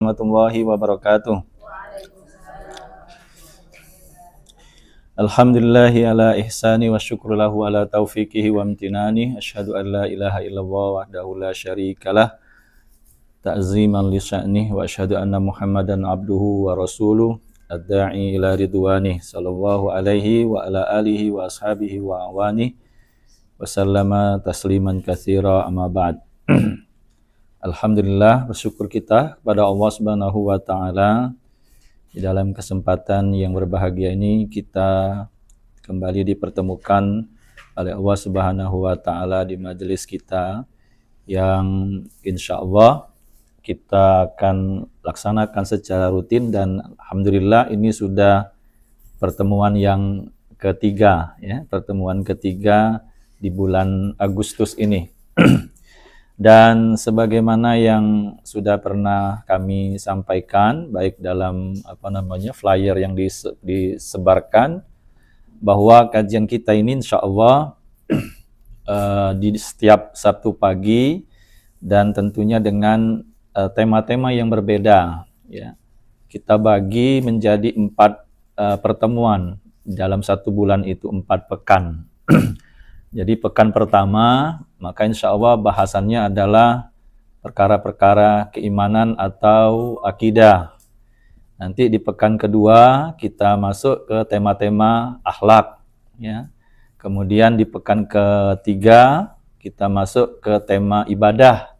Warahmatullahi wabarakatuh. Alhamdulillahi ala ihsani wa syukru lahu ala taufiqihi wa amtinani. Asyhadu an la ilaha illallah wahdahu la syarikalah ta'ziman li sya'nih wa asyhadu anna Muhammadan abduhu wa rasuluh ad-da'i ila ridwanih sallallahu alaihi wa ala alihi wa ashabihi wa awani wa sallama tasliman katsira amma ba'd. Alhamdulillah, bersyukur kita kepada Allah Subhanahu wa taala di dalam kesempatan yang berbahagia ini kita kembali dipertemukan oleh Allah Subhanahu wa taala di majelis kita yang insyaallah kita akan laksanakan secara rutin, dan alhamdulillah ini sudah pertemuan yang ketiga ya, pertemuan ketiga di bulan Agustus ini. Dan sebagaimana yang sudah pernah kami sampaikan baik dalam flyer yang disebarkan, bahwa kajian kita ini insya Allah di setiap Sabtu pagi dan tentunya dengan tema-tema yang berbeda ya. Kita bagi menjadi 4 pertemuan dalam 1 bulan itu, 4 pekan. Jadi pekan pertama, maka insya Allah bahasannya adalah perkara-perkara keimanan atau akidah. Nanti di pekan kedua kita masuk ke tema-tema akhlak. Ya. Kemudian di pekan ketiga kita masuk ke tema ibadah.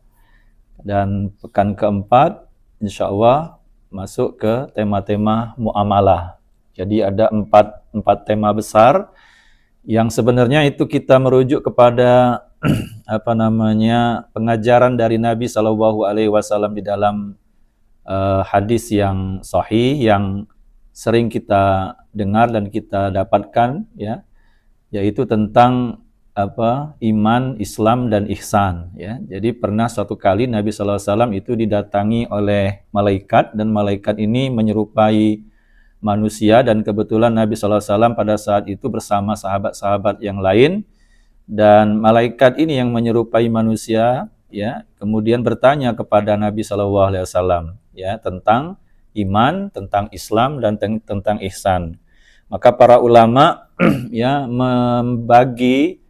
Dan pekan keempat insya Allah masuk ke tema-tema muamalah. Jadi ada 4 tema besar yang sebenarnya itu kita merujuk kepada pengajaran dari Nabi Shallallahu Alaihi Wasallam di dalam hadis yang sahih yang sering kita dengar dan kita dapatkan ya, yaitu tentang iman, Islam dan ihsan ya. Jadi pernah suatu kali Nabi Shallallahu Alaihi Wasallam itu didatangi oleh malaikat, dan malaikat ini menyerupai manusia, dan kebetulan Nabi SAW pada saat itu bersama sahabat-sahabat yang lain, dan malaikat ini yang menyerupai manusia ya kemudian bertanya kepada Nabi SAW ya tentang iman, tentang Islam dan tentang ihsan. Maka para ulama ya membagi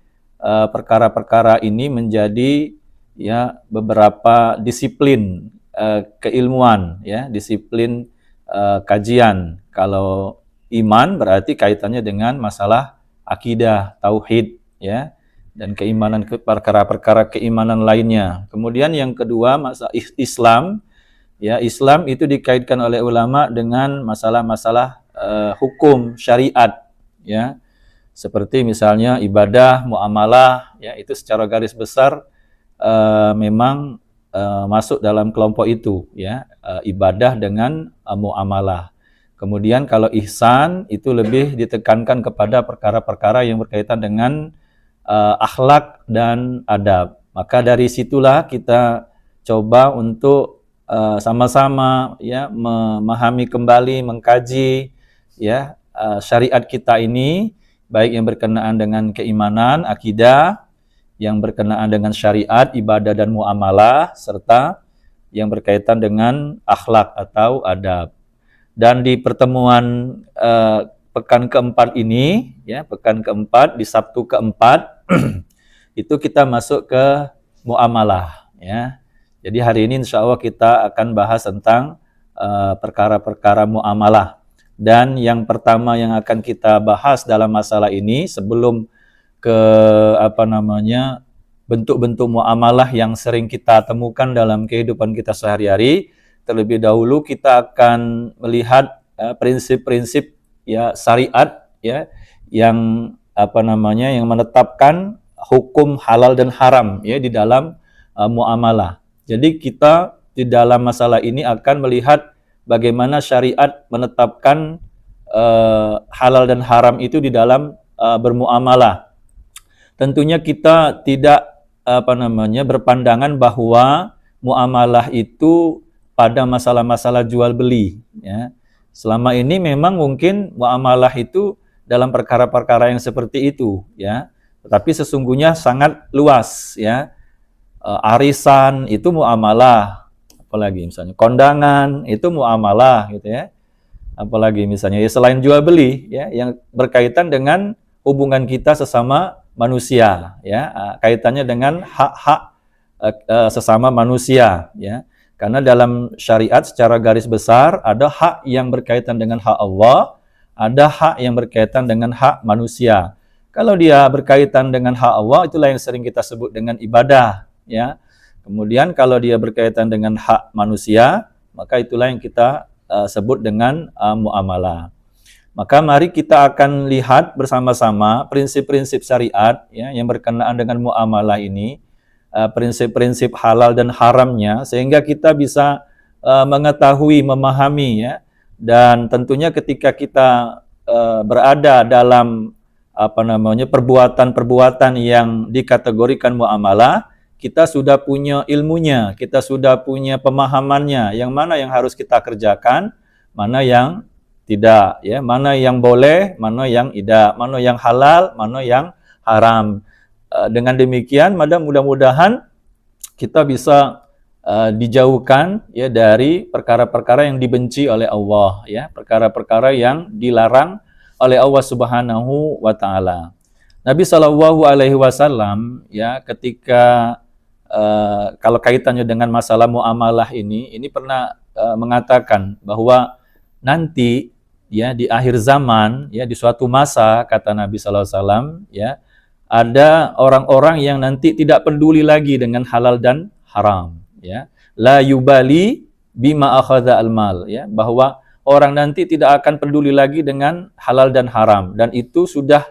perkara-perkara ini menjadi ya beberapa disiplin keilmuan ya, disiplin kajian. Kalau iman berarti kaitannya dengan masalah akidah, tauhid ya, dan keimanan, perkara-perkara keimanan lainnya. Kemudian yang kedua masalah Islam ya, Islam itu dikaitkan oleh ulama dengan masalah-masalah hukum syariat ya, seperti misalnya ibadah, muamalah ya, itu secara garis besar memang masuk dalam kelompok itu ya, ibadah dengan muamalah. Kemudian kalau ihsan itu lebih ditekankan kepada perkara-perkara yang berkaitan dengan akhlak dan adab. Maka dari situlah kita coba untuk sama-sama ya memahami kembali, mengkaji ya syariat kita ini, baik yang berkenaan dengan keimanan, akidah, yang berkenaan dengan syariat, ibadah dan muamalah, serta yang berkaitan dengan akhlak atau adab. Dan di pertemuan pekan keempat ini, ya pekan keempat di Sabtu keempat itu kita masuk ke muamalah. Ya. Jadi hari ini insya Allah kita akan bahas tentang perkara-perkara muamalah. Dan yang pertama yang akan kita bahas dalam masalah ini sebelum ke bentuk-bentuk muamalah yang sering kita temukan dalam kehidupan kita sehari-hari. Terlebih dahulu kita akan melihat prinsip-prinsip ya syariat ya yang yang menetapkan hukum halal dan haram ya di dalam muamalah. Jadi kita di dalam masalah ini akan melihat bagaimana syariat menetapkan halal dan haram itu di dalam bermuamalah. Tentunya kita tidak berpandangan bahwa muamalah itu pada masalah-masalah jual beli ya. Selama ini memang mungkin muamalah itu dalam perkara-perkara yang seperti itu ya. Tetapi sesungguhnya sangat luas ya. Arisan itu muamalah, apalagi misalnya kondangan itu muamalah gitu ya. Apalagi misalnya ya selain jual beli ya yang berkaitan dengan hubungan kita sesama manusia ya, kaitannya dengan hak-hak sesama manusia ya. Karena dalam syariat secara garis besar ada hak yang berkaitan dengan hak Allah, ada hak yang berkaitan dengan hak manusia. Kalau dia berkaitan dengan hak Allah, itulah yang sering kita sebut dengan ibadah ya. Kemudian kalau dia berkaitan dengan hak manusia, maka itulah yang kita sebut dengan muamalah. Maka mari kita akan lihat bersama-sama prinsip-prinsip syariat ya yang berkenaan dengan muamalah ini, prinsip-prinsip halal dan haramnya, sehingga kita bisa mengetahui, memahami ya. Dan tentunya ketika kita berada dalam perbuatan-perbuatan yang dikategorikan muamalah, kita sudah punya ilmunya, kita sudah punya pemahamannya, yang mana yang harus kita kerjakan, mana yang tidak ya, mana yang boleh, mana yang tidak, mana yang halal, mana yang haram. Dengan demikian, mudah-mudahan kita bisa dijauhkan ya dari perkara-perkara yang dibenci oleh Allah ya, perkara-perkara yang dilarang oleh Allah Subhanahu wa taala. Nabi Shallallahu alaihi wasallam ya ketika kalau kaitannya dengan masalah muamalah ini pernah mengatakan bahwa nanti ya di akhir zaman ya di suatu masa, kata Nabi Shallallahu alaihi wasallam ya, ada orang-orang yang nanti tidak peduli lagi dengan halal dan haram ya, la yubali bima akhadha al-mal ya, bahwa orang nanti tidak akan peduli lagi dengan halal dan haram, dan itu sudah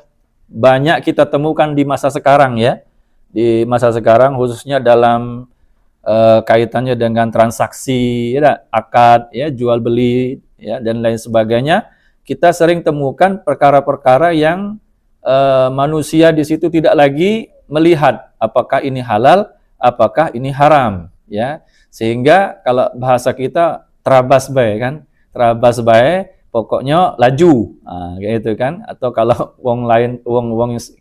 banyak kita temukan di masa sekarang ya, di masa sekarang khususnya dalam kaitannya dengan transaksi ya, akad ya, jual beli ya dan lain sebagainya. Kita sering temukan perkara-perkara yang manusia di situ tidak lagi melihat apakah ini halal, apakah ini haram ya. Sehingga kalau bahasa kita terabas bae kan, terabas bae pokoknya laju. Gitu kan. Atau kalau wong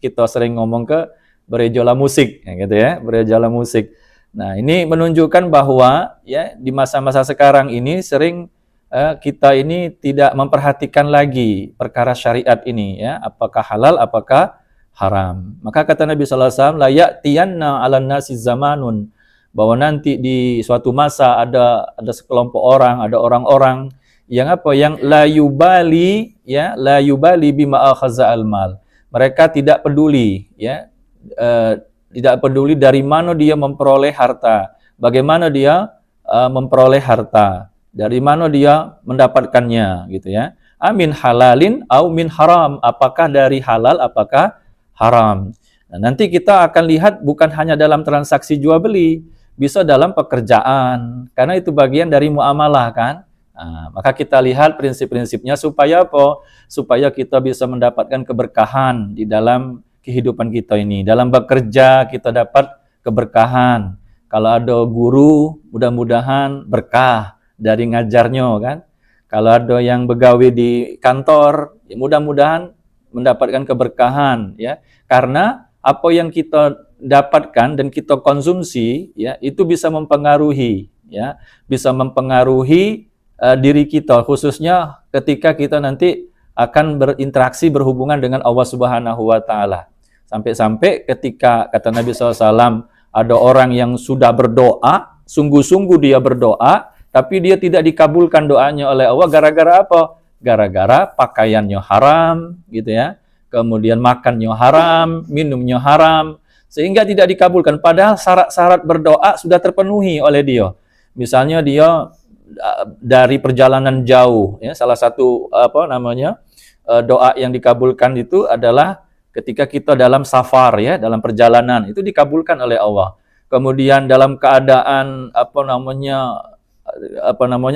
kita sering ngomong ke berejola musik ya, gitu ya, berejola musik. Nah, ini menunjukkan bahwa ya di masa-masa sekarang ini sering kita ini tidak memperhatikan lagi perkara syariat ini ya, apakah halal, apakah haram. Maka kata Nabi sallallahu alaihi wasallam, la ya'tiyanna 'alan nasi zamanun, bahwa nanti di suatu masa ada sekelompok orang, ada orang-orang yang yang la yubali bima akhadha al-mal. Mereka tidak peduli ya, tidak peduli dari mana dia memperoleh harta, bagaimana dia memperoleh harta, dari mana dia mendapatkannya gitu ya. Amin halalin au min haram, apakah dari halal apakah haram. Nah, nanti kita akan lihat bukan hanya dalam transaksi jual beli, bisa dalam pekerjaan, karena itu bagian dari muamalah kan. Nah, maka kita lihat prinsip-prinsipnya supaya apa? Supaya kita bisa mendapatkan keberkahan di dalam kehidupan kita ini. Dalam bekerja kita dapat keberkahan. Kalau ada guru, mudah-mudahan berkah dari ngajarnya kan. Kalau ada yang begawe di kantor, ya mudah-mudahan mendapatkan keberkahan ya. Karena apa yang kita dapatkan dan kita konsumsi ya, itu bisa mempengaruhi ya, bisa mempengaruhi diri kita, khususnya ketika kita nanti akan berinteraksi, berhubungan dengan Allah Subhanahu wa taala. Sampai-sampai ketika kata Nabi SAW, ada orang yang sudah berdoa, sungguh-sungguh dia berdoa, tapi dia tidak dikabulkan doanya oleh Allah gara-gara apa? Gara-gara pakaiannya haram, gitu ya. Kemudian makannya haram, minumnya haram, sehingga tidak dikabulkan. Padahal syarat-syarat berdoa sudah terpenuhi oleh dia. Misalnya dia dari perjalanan jauh, ya, salah satu doa yang dikabulkan itu adalah ketika kita dalam safar ya, dalam perjalanan, itu dikabulkan oleh Allah. Kemudian dalam keadaan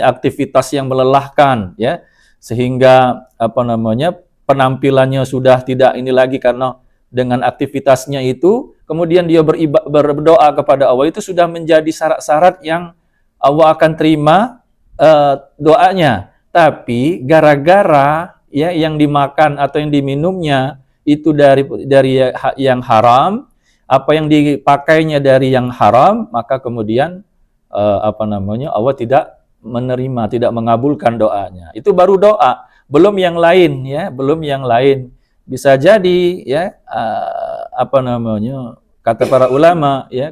aktivitas yang melelahkan ya, sehingga penampilannya sudah tidak ini lagi karena dengan aktivitasnya itu, kemudian dia berdoa kepada Allah, itu sudah menjadi syarat-syarat yang Allah akan terima doanya. Tapi gara-gara ya yang dimakan atau yang diminumnya itu dari yang haram, apa yang dipakainya dari yang haram, maka kemudian Allah tidak menerima, tidak mengabulkan doanya. Itu baru doa, belum yang lain ya, belum yang lain. Bisa jadi ya kata para ulama ya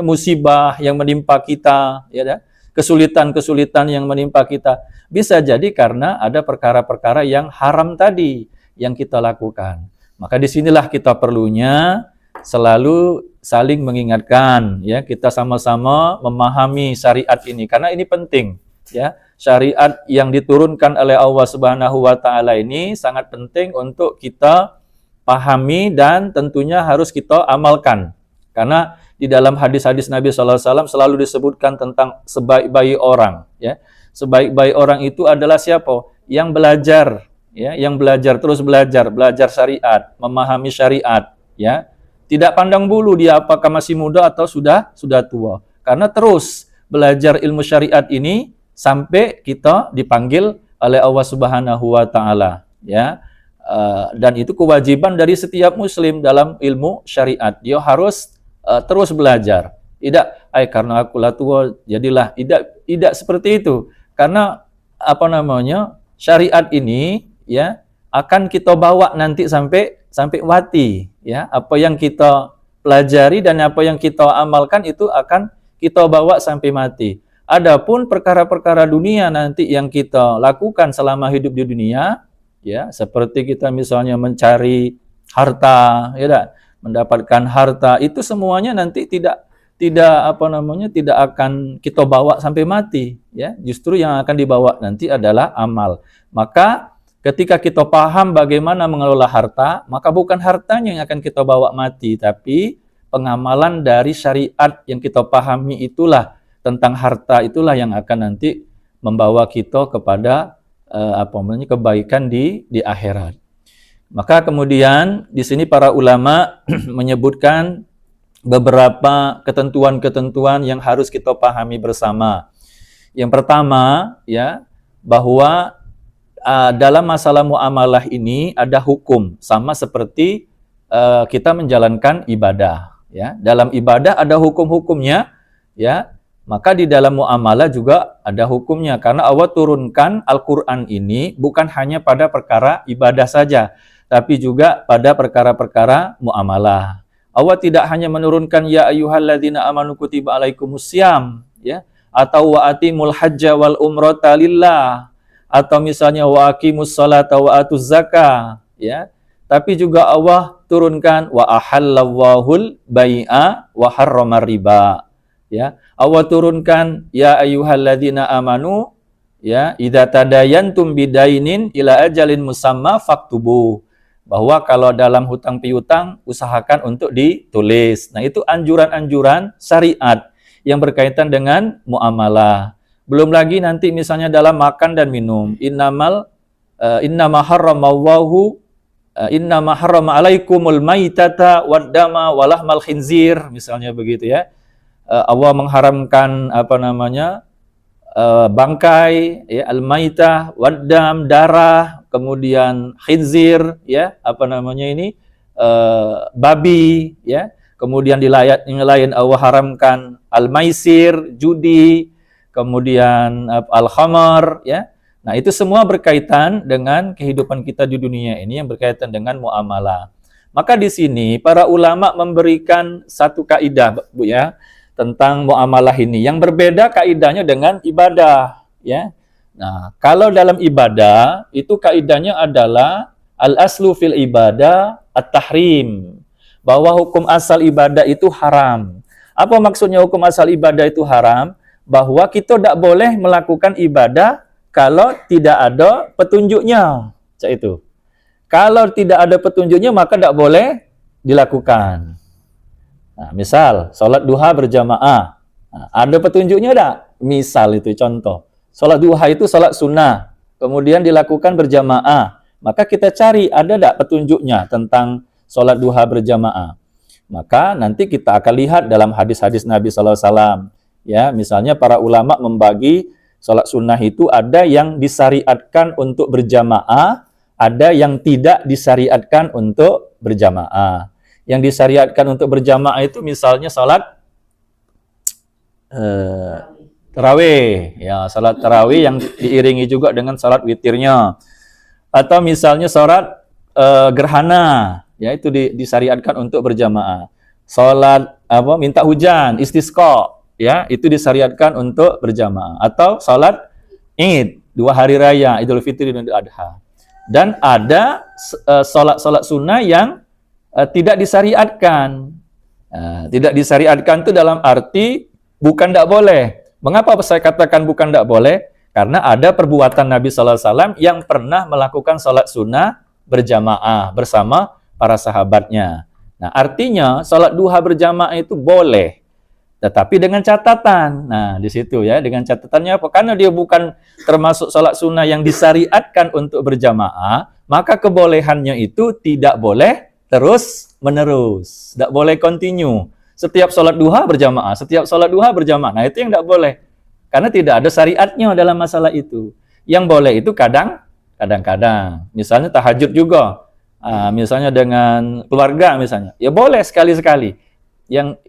musibah yang menimpa kita ya, kesulitan-kesulitan yang menimpa kita bisa jadi karena ada perkara-perkara yang haram tadi yang kita lakukan. Maka disinilah kita perlunya selalu saling mengingatkan ya, kita sama-sama memahami syariat ini karena ini penting ya. Syariat yang diturunkan oleh Allah Subhanahu wa taala ini sangat penting untuk kita pahami dan tentunya harus kita amalkan. Karena di dalam hadis-hadis Nabi sallallahu alaihi wasallam selalu disebutkan tentang sebaik-baik orang ya. Sebaik-baik orang itu adalah siapa? Yang belajar ya, yang belajar terus belajar syariat, memahami syariat ya. Tidak pandang bulu dia apakah masih muda atau sudah tua. Karena terus belajar ilmu syariat ini sampai kita dipanggil oleh Allah Subhanahu wa taala ya. Dan itu kewajiban dari setiap muslim dalam ilmu syariat. Dia harus terus belajar. Tidak, karena aku lah tua jadilah tidak seperti itu. Karena syariat ini ya akan kita bawa nanti sampai mati ya. Apa yang kita pelajari dan apa yang kita amalkan itu akan kita bawa sampai mati. Adapun perkara-perkara dunia nanti yang kita lakukan selama hidup di dunia ya, seperti kita misalnya mencari harta ya, mendapatkan harta itu semuanya nanti tidak akan kita bawa sampai mati ya. Justru yang akan dibawa nanti adalah amal. Maka ketika kita paham bagaimana mengelola harta, maka bukan hartanya yang akan kita bawa mati, tapi pengamalan dari syariat yang kita pahami itulah tentang harta itulah yang akan nanti membawa kita kepada kebaikan di akhirat. Maka kemudian di sini para ulama menyebutkan beberapa ketentuan-ketentuan yang harus kita pahami bersama. Yang pertama ya, bahwa dalam masalah muamalah ini ada hukum sama seperti kita menjalankan ibadah ya. Dalam ibadah ada hukum-hukumnya ya. Maka di dalam muamalah juga ada hukumnya karena Allah turunkan Al-Qur'an ini bukan hanya pada perkara ibadah saja, tapi juga pada perkara-perkara muamalah. Allah tidak hanya menurunkan ya ayyuhalladzina amanu kutiba alaikumussyam ya, atau wa atimul hajja wal umrata lillah, atau misalnya wa aqimus sholata wa atuz zakah ya, tapi juga Allah turunkan wa ahallallahul bai'a wa harramar riba ya. Allah turunkan ya ayyuhalladzina amanu ya idza tadayantum bidainin ila ajalin musamma faktubu, bahwa kalau dalam hutang piutang usahakan untuk ditulis. Nah, itu anjuran-anjuran syariat yang berkaitan dengan muamalah. Belum lagi nanti misalnya dalam makan dan minum. Innama harrama alaikumul maitata waddama walahmal khinzir, misalnya begitu ya. Allah mengharamkan bangkai ya, al-maitah, waddam, darah, kemudian khinzir ya, babi ya. Kemudian di ayat yang lain Allah haramkan al-maisir, judi, kemudian al-khamar ya. Nah, itu semua berkaitan dengan kehidupan kita di dunia ini yang berkaitan dengan muamalah. Maka di sini para ulama memberikan satu kaidah Bu ya tentang muamalah ini yang berbeda kaidahnya dengan ibadah ya. Nah, kalau dalam ibadah itu kaidahnya adalah al-aslu fil ibadah at-tahrim, bahwa hukum asal ibadah itu haram. Apa maksudnya hukum asal ibadah itu haram? Bahwa kita tidak boleh melakukan ibadah kalau tidak ada petunjuknya. Itu. Kalau tidak ada petunjuknya maka tidak boleh dilakukan. Nah, misal sholat duha berjamaah, nah, ada petunjuknya tidak? Misal itu contoh, sholat duha itu sholat sunnah, kemudian dilakukan berjamaah, maka kita cari ada tidak petunjuknya tentang sholat duha berjamaah. Maka nanti kita akan lihat dalam hadis-hadis Nabi SAW. Ya, misalnya para ulama membagi sholat sunnah itu ada yang disyariatkan untuk berjamaah, ada yang tidak disyariatkan untuk berjamaah. Yang disyariatkan untuk berjamaah itu misalnya sholat eh, tarawih, ya salat tarawih yang diiringi juga dengan salat witirnya. Atau misalnya salat gerhana, ya itu disyariatkan untuk berjamaah. Salat minta hujan, istisqa, ya itu disyariatkan untuk berjamaah. Atau salat Id, 2 hari raya, Idul Fitri dan Idul Adha. Dan ada salat-salat sunnah yang tidak disyariatkan. Tidak disyariatkan itu dalam arti bukan tidak boleh. Mengapa saya katakan bukan tidak boleh? Karena ada perbuatan Nabi Sallallahu Alaihi Wasallam yang pernah melakukan salat sunnah berjamaah bersama para sahabatnya. Nah, artinya salat duha berjamaah itu boleh, tetapi dengan catatan. Nah, di situ ya, dengan catatannya apa? Karena dia bukan termasuk salat sunnah yang disyariatkan untuk berjamaah, maka kebolehannya itu tidak boleh terus menerus, tidak boleh continue. Setiap salat duha berjamaah, setiap salat duha berjamaah. Nah, itu yang tidak boleh. Karena tidak ada syariatnya dalam masalah itu. Yang boleh itu kadang-kadang. Misalnya tahajud juga. Misalnya dengan keluarga misalnya. Ya boleh sekali-sekali. Yang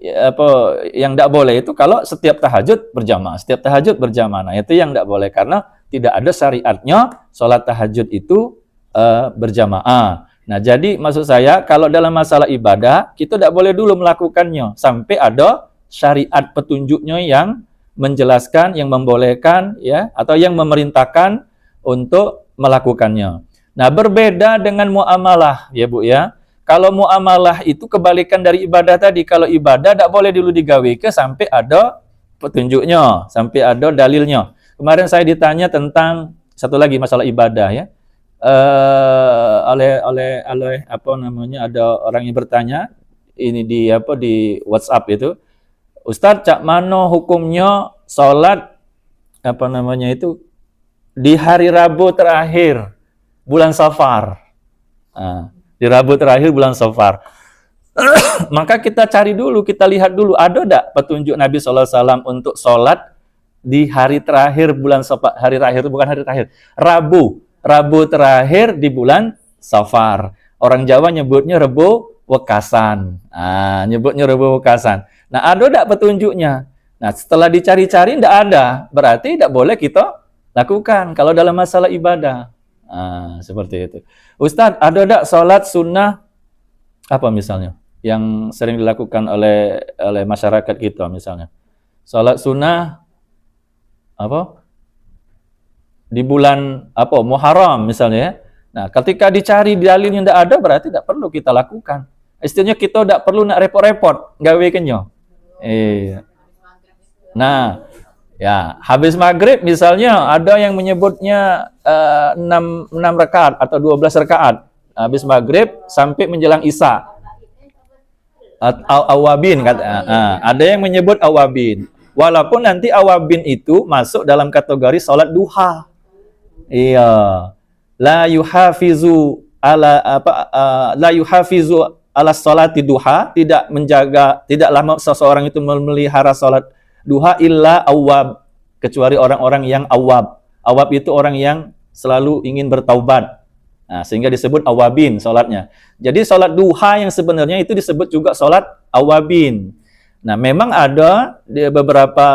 tidak boleh itu kalau setiap tahajud berjamaah. Setiap tahajud berjamaah. Nah, itu yang tidak boleh. Karena tidak ada syariatnya sholat tahajud itu berjamaah. Nah, jadi maksud saya kalau dalam masalah ibadah, kita tidak boleh dulu melakukannya. Sampai ada syariat petunjuknya yang menjelaskan, yang membolehkan, ya, atau yang memerintahkan untuk melakukannya. Nah, berbeda dengan muamalah, ya Bu ya. Kalau muamalah itu kebalikan dari ibadah tadi. Kalau ibadah tidak boleh dulu digawe ke sampai ada petunjuknya, sampai ada dalilnya. Kemarin saya ditanya tentang satu lagi masalah ibadah, ya. Oleh ada orang yang bertanya ini di WhatsApp itu. Ustadz, cak mano hukumnya sholat di hari Rabu terakhir bulan Safar. Di Rabu terakhir bulan Safar. Maka kita cari dulu, kita lihat dulu ada enggak petunjuk Nabi SAW untuk sholat di hari terakhir bulan Safar. Hari terakhir bukan hari terakhir. Rabu terakhir di bulan Safar. Orang Jawa nyebutnya Rebo Wekasan. Nyebutnya Rebo Wekasan. Nah, ada enggak petunjuknya? Nah, setelah dicari-cari enggak ada, berarti enggak boleh kita lakukan kalau dalam masalah ibadah. Seperti itu. Ustadz, ada enggak sholat sunnah misalnya yang sering dilakukan oleh masyarakat kita misalnya? Sholat sunnah di bulan Muharram misalnya ya. Nah, ketika dicari dalilnya enggak ada, berarti enggak perlu kita lakukan. Istilahnya kita enggak perlu nak repot-repot gawe kenyo. Nah, ya, habis maghrib misalnya ada yang menyebutnya 6 rakaat atau 12 rakaat. Habis maghrib sampai menjelang isya. Awabin ada yang menyebut awabin. Walaupun nanti awabin itu masuk dalam kategori salat duha. Iya. La yuhafizu ala salati duha, tidaklah seseorang itu memelihara salat duha illa awab, kecuali orang-orang yang awab. Awab itu orang yang selalu ingin bertaubat. Nah, sehingga disebut awabin salatnya. Jadi salat duha yang sebenarnya itu disebut juga salat awabin. Nah, memang ada beberapa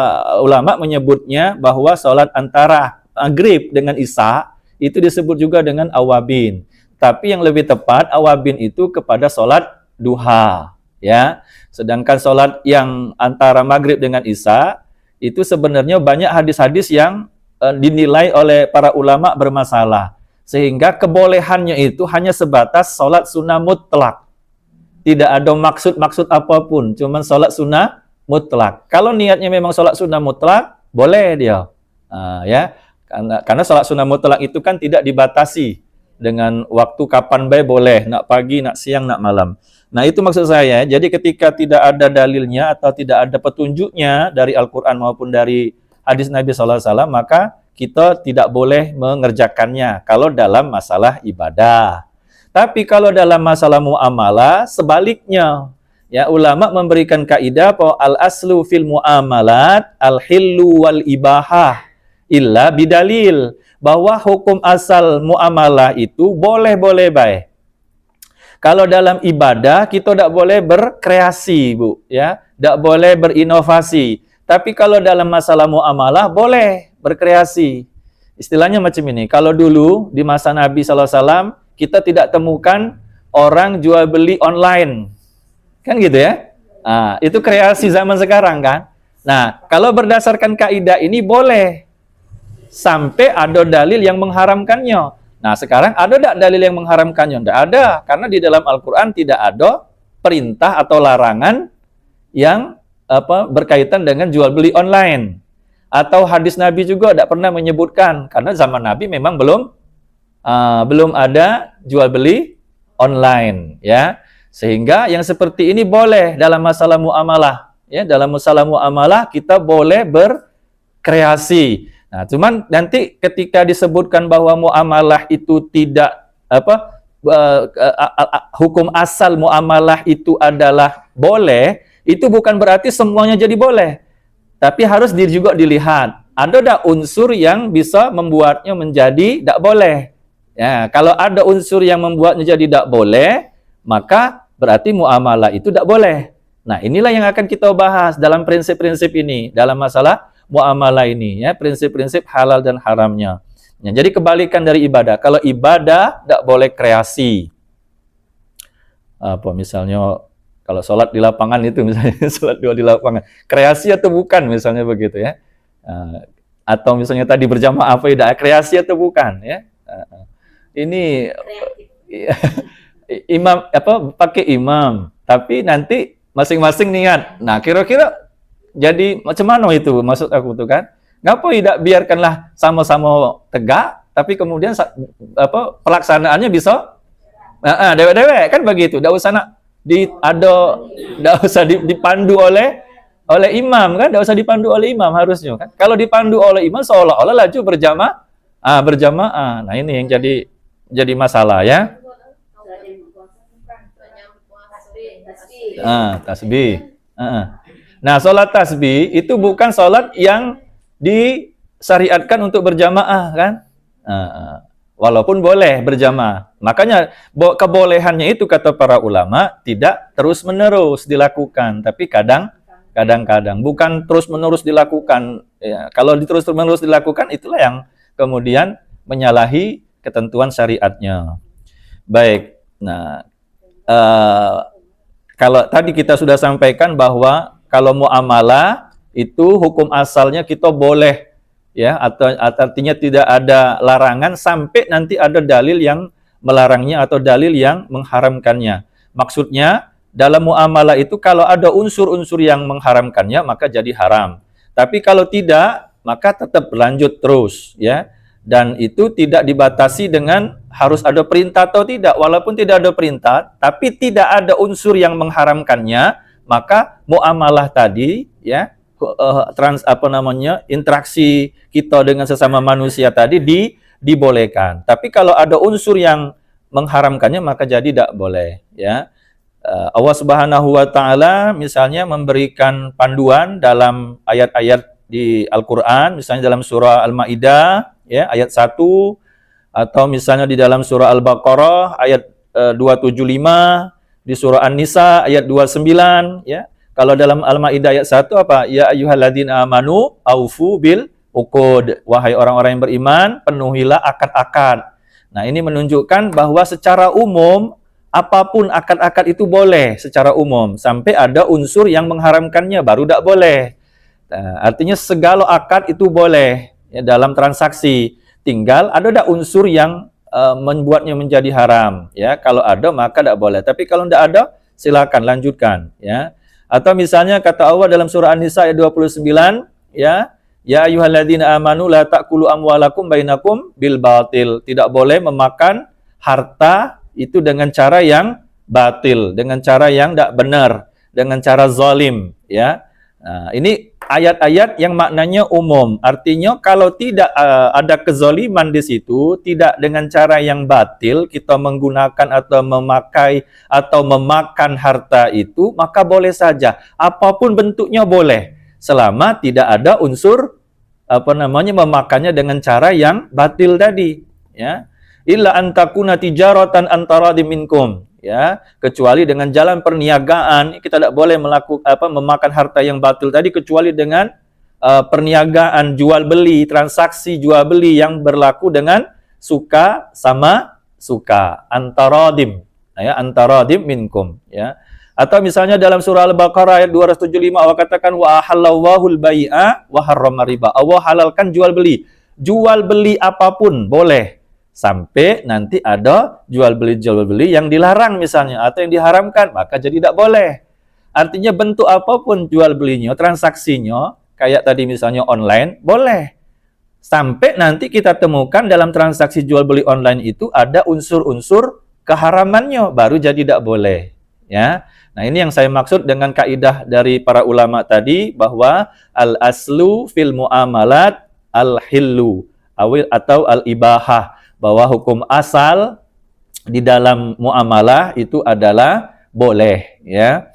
ulama menyebutnya bahwa salat antara maghrib dengan isya itu disebut juga dengan awabin. Tapi yang lebih tepat awabin itu kepada salat duha, ya. Sedangkan salat yang antara maghrib dengan isya itu sebenarnya banyak hadis-hadis yang dinilai oleh para ulama bermasalah. Sehingga kebolehannya itu hanya sebatas salat sunnah mutlak. Tidak ada maksud apapun, cuman salat sunnah mutlak. Kalau niatnya memang salat sunnah mutlak, boleh dia. Ya. Karena salat sunnah mutlak itu kan tidak dibatasi dengan waktu kapan baik boleh, nak pagi, nak siang, nak malam. Nah, itu maksud saya. Jadi ketika tidak ada dalilnya atau tidak ada petunjuknya dari Al-Quran maupun dari hadis Nabi SAW, maka kita tidak boleh mengerjakannya kalau dalam masalah ibadah. Tapi kalau dalam masalah muamalah, sebaliknya. Ya, ulama memberikan kaidah bahwa al-aslu fil muamalat al-hillu wal ibahah illa bidalil. Bahwa hukum asal muamalah itu boleh-boleh baik. Kalau dalam ibadah kita tidak boleh berkreasi, Bu, ya. Tidak boleh berinovasi. Tapi kalau dalam masalah muamalah boleh berkreasi. Istilahnya macam ini. Kalau dulu di masa Nabi SAW kita tidak temukan orang jual beli online, kan gitu ya? Nah, itu kreasi zaman sekarang kan? Nah, kalau berdasarkan kaidah ini boleh sampai ada dalil yang mengharamkannya. Nah, sekarang ada tidak dalil yang mengharamkannya? Tidak ada, karena di dalam Al-Quran tidak ada perintah atau larangan yang berkaitan dengan jual beli online. Atau hadis Nabi juga tidak pernah menyebutkan, karena zaman Nabi memang belum ada jual beli online, ya. Sehingga yang seperti ini boleh dalam masalah muamalah, ya. Dalam masalah muamalah kita boleh berkreasi. Nah, cuman nanti ketika disebutkan bahwa muamalah itu tidak hukum asal muamalah itu adalah boleh, itu bukan berarti semuanya jadi boleh. Tapi harus juga dilihat, ada tak unsur yang bisa membuatnya menjadi tidak boleh. Ya, kalau ada unsur yang membuatnya jadi tidak boleh, maka berarti muamalah itu tidak boleh. Nah, inilah yang akan kita bahas dalam prinsip-prinsip ini, dalam masalah muamalah ini, ya, prinsip-prinsip halal dan haramnya. Ya, jadi kebalikan dari ibadah. Kalau ibadah tidak boleh kreasi. Misalnya kalau sholat di lapangan itu, misalnya sholat dua di lapangan, kreasi atau bukan, misalnya begitu ya. Atau misalnya tadi berjamaah tidak kreasi atau bukan, ya. Ini imam pakai imam, tapi nanti masing-masing niat. Nah, kira-kira jadi macam mana itu maksud aku tuh kan? Ngapa tidak biarkanlah sama-sama tegak, tapi kemudian pelaksanaannya bisa dewek-dewek kan begitu. Tidak usah dipandu oleh imam kan? Tidak usah dipandu oleh imam harusnya kan? Kalau dipandu oleh imam seolah-olah laju berjamaah. Nah, ini yang jadi masalah ya. Tasbih. Nah, sholat tasbih itu bukan sholat yang disyariatkan untuk berjamaah kan? Walaupun boleh berjamaah. Makanya kebolehannya itu kata para ulama tidak terus-menerus dilakukan, tapi kadang-kadang. Bukan terus-menerus dilakukan. Ya, kalau terus-menerus dilakukan itulah yang kemudian menyalahi ketentuan syariatnya. Baik. Nah, kalau tadi kita sudah sampaikan bahwa kalau muamalah itu hukum asalnya kita boleh, ya, atau artinya tidak ada larangan sampai nanti ada dalil yang melarangnya atau dalil yang mengharamkannya. Maksudnya dalam muamalah itu kalau ada unsur-unsur yang mengharamkannya maka jadi haram. Tapi kalau tidak maka tetap berlanjut terus, ya. Dan itu tidak dibatasi dengan harus ada perintah atau tidak. Walaupun tidak ada perintah, tapi tidak ada unsur yang mengharamkannya, maka muamalah tadi, ya, interaksi kita dengan sesama manusia tadi dibolehkan. Tapi kalau ada unsur yang mengharamkannya, maka jadi tidak boleh, ya. Allah Subhanahu wa taala misalnya memberikan panduan dalam ayat-ayat di Al-Qur'an, misalnya dalam surah Al-Maidah, ya, ayat 1, atau misalnya di dalam surah Al-Baqarah ayat 275, di surah An-Nisa ayat 29, ya. Kalau dalam Al-Maidah ayat 1 apa? Ya ayyuhalladzina amanu aufu bil uqud. Wahai orang-orang yang beriman, penuhilah akad-akad. Nah, ini menunjukkan bahwa secara umum apapun akad-akad itu boleh secara umum, sampai ada unsur yang mengharamkannya baru tidak boleh. Nah, artinya segala akad itu boleh, ya, dalam transaksi. Tinggal ada tak unsur yang membuatnya menjadi haram, ya. Kalau ada maka tidak boleh. Tapi kalau tidak ada silakan lanjutkan, ya. Atau misalnya kata Allah dalam surah An-Nisa ayat 29, ya, ya ayyuhalladzina amanu la ta'kulu amwalakum bainakum bil batil. Tidak boleh memakan harta itu dengan cara yang batil, dengan cara yang tidak benar, dengan cara zalim, ya. Nah, ini ayat-ayat yang maknanya umum. Artinya kalau tidak ada kezaliman di situ, tidak dengan cara yang batil, kita menggunakan atau memakai atau memakan harta itu, maka boleh saja. Apapun bentuknya boleh, selama tidak ada unsur memakannya dengan cara yang batil tadi, ya. Illa antakuna tijaratan antara diminkum, ya, kecuali dengan jalan perniagaan. Kita tidak boleh memakan harta yang batil tadi kecuali dengan perniagaan, jual beli, transaksi jual beli yang berlaku dengan suka sama suka, antaradim, ya, antaradim minkum, ya. Atau misalnya dalam surah Al-Baqarah ayat 275 Allah katakan wa ahallallahul bai'a wa harrama riba. Allah halalkan jual beli. Jual beli apapun boleh. Sampai nanti ada jual beli yang dilarang misalnya atau yang diharamkan, maka jadi tidak boleh. Artinya bentuk apapun jual belinya, transaksinya, kayak tadi misalnya online, boleh. Sampai nanti kita temukan dalam transaksi jual beli online itu ada unsur-unsur keharamannya, baru jadi tidak boleh. Ya. Nah, ini yang saya maksud dengan kaidah dari para ulama tadi, bahwa al-aslu fil muamalat al-hillu atau al-ibahah, bahwa hukum asal di dalam muamalah itu adalah boleh, ya.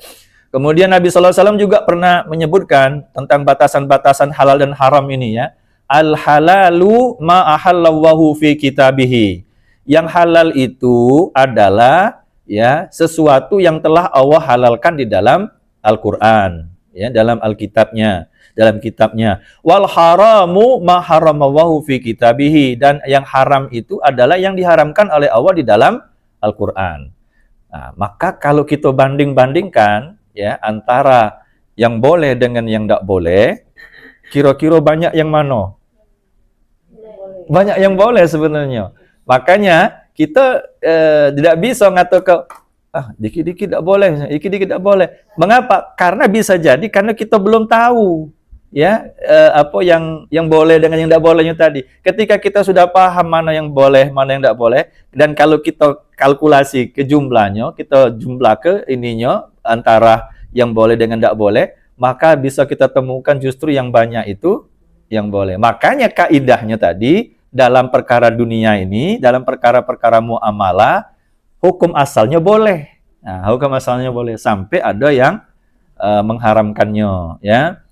Kemudian Nabi SAW juga pernah menyebutkan tentang batasan-batasan halal dan haram ini, ya. Al-halalu ma ahallallahu fi kitabihi. Yang halal itu adalah, ya, sesuatu yang telah Allah halalkan di dalam Al-Qur'an, ya, dalam Alkitabnya, dalam kitabnya. Wal haramu ma haramallahu fi kitabihi, dan yang haram itu adalah yang diharamkan oleh Allah di dalam Al-Qur'an. Nah, maka kalau kita banding-bandingkan, ya, antara yang boleh dengan yang tidak boleh, kira-kira banyak yang mana? Banyak yang boleh sebenarnya. Makanya kita tidak bisa ngatakan dikit-dikit tidak boleh, dikit-dikit tidak boleh. Mengapa? Karena bisa jadi karena kita belum tahu, ya, apa yang boleh dengan yang tidak bolehnya tadi. Ketika kita sudah paham mana yang boleh, mana yang tidak boleh, dan kalau kita kalkulasi ke jumlahnya, kita jumlah ke ininya antara yang boleh dengan tidak boleh, maka bisa kita temukan justru yang banyak itu yang boleh. Makanya kaidahnya tadi dalam perkara dunia ini, dalam perkara-perkara muamalah, hukum asalnya boleh. Nah, hukum asalnya boleh sampai ada yang mengharamkannya, ya.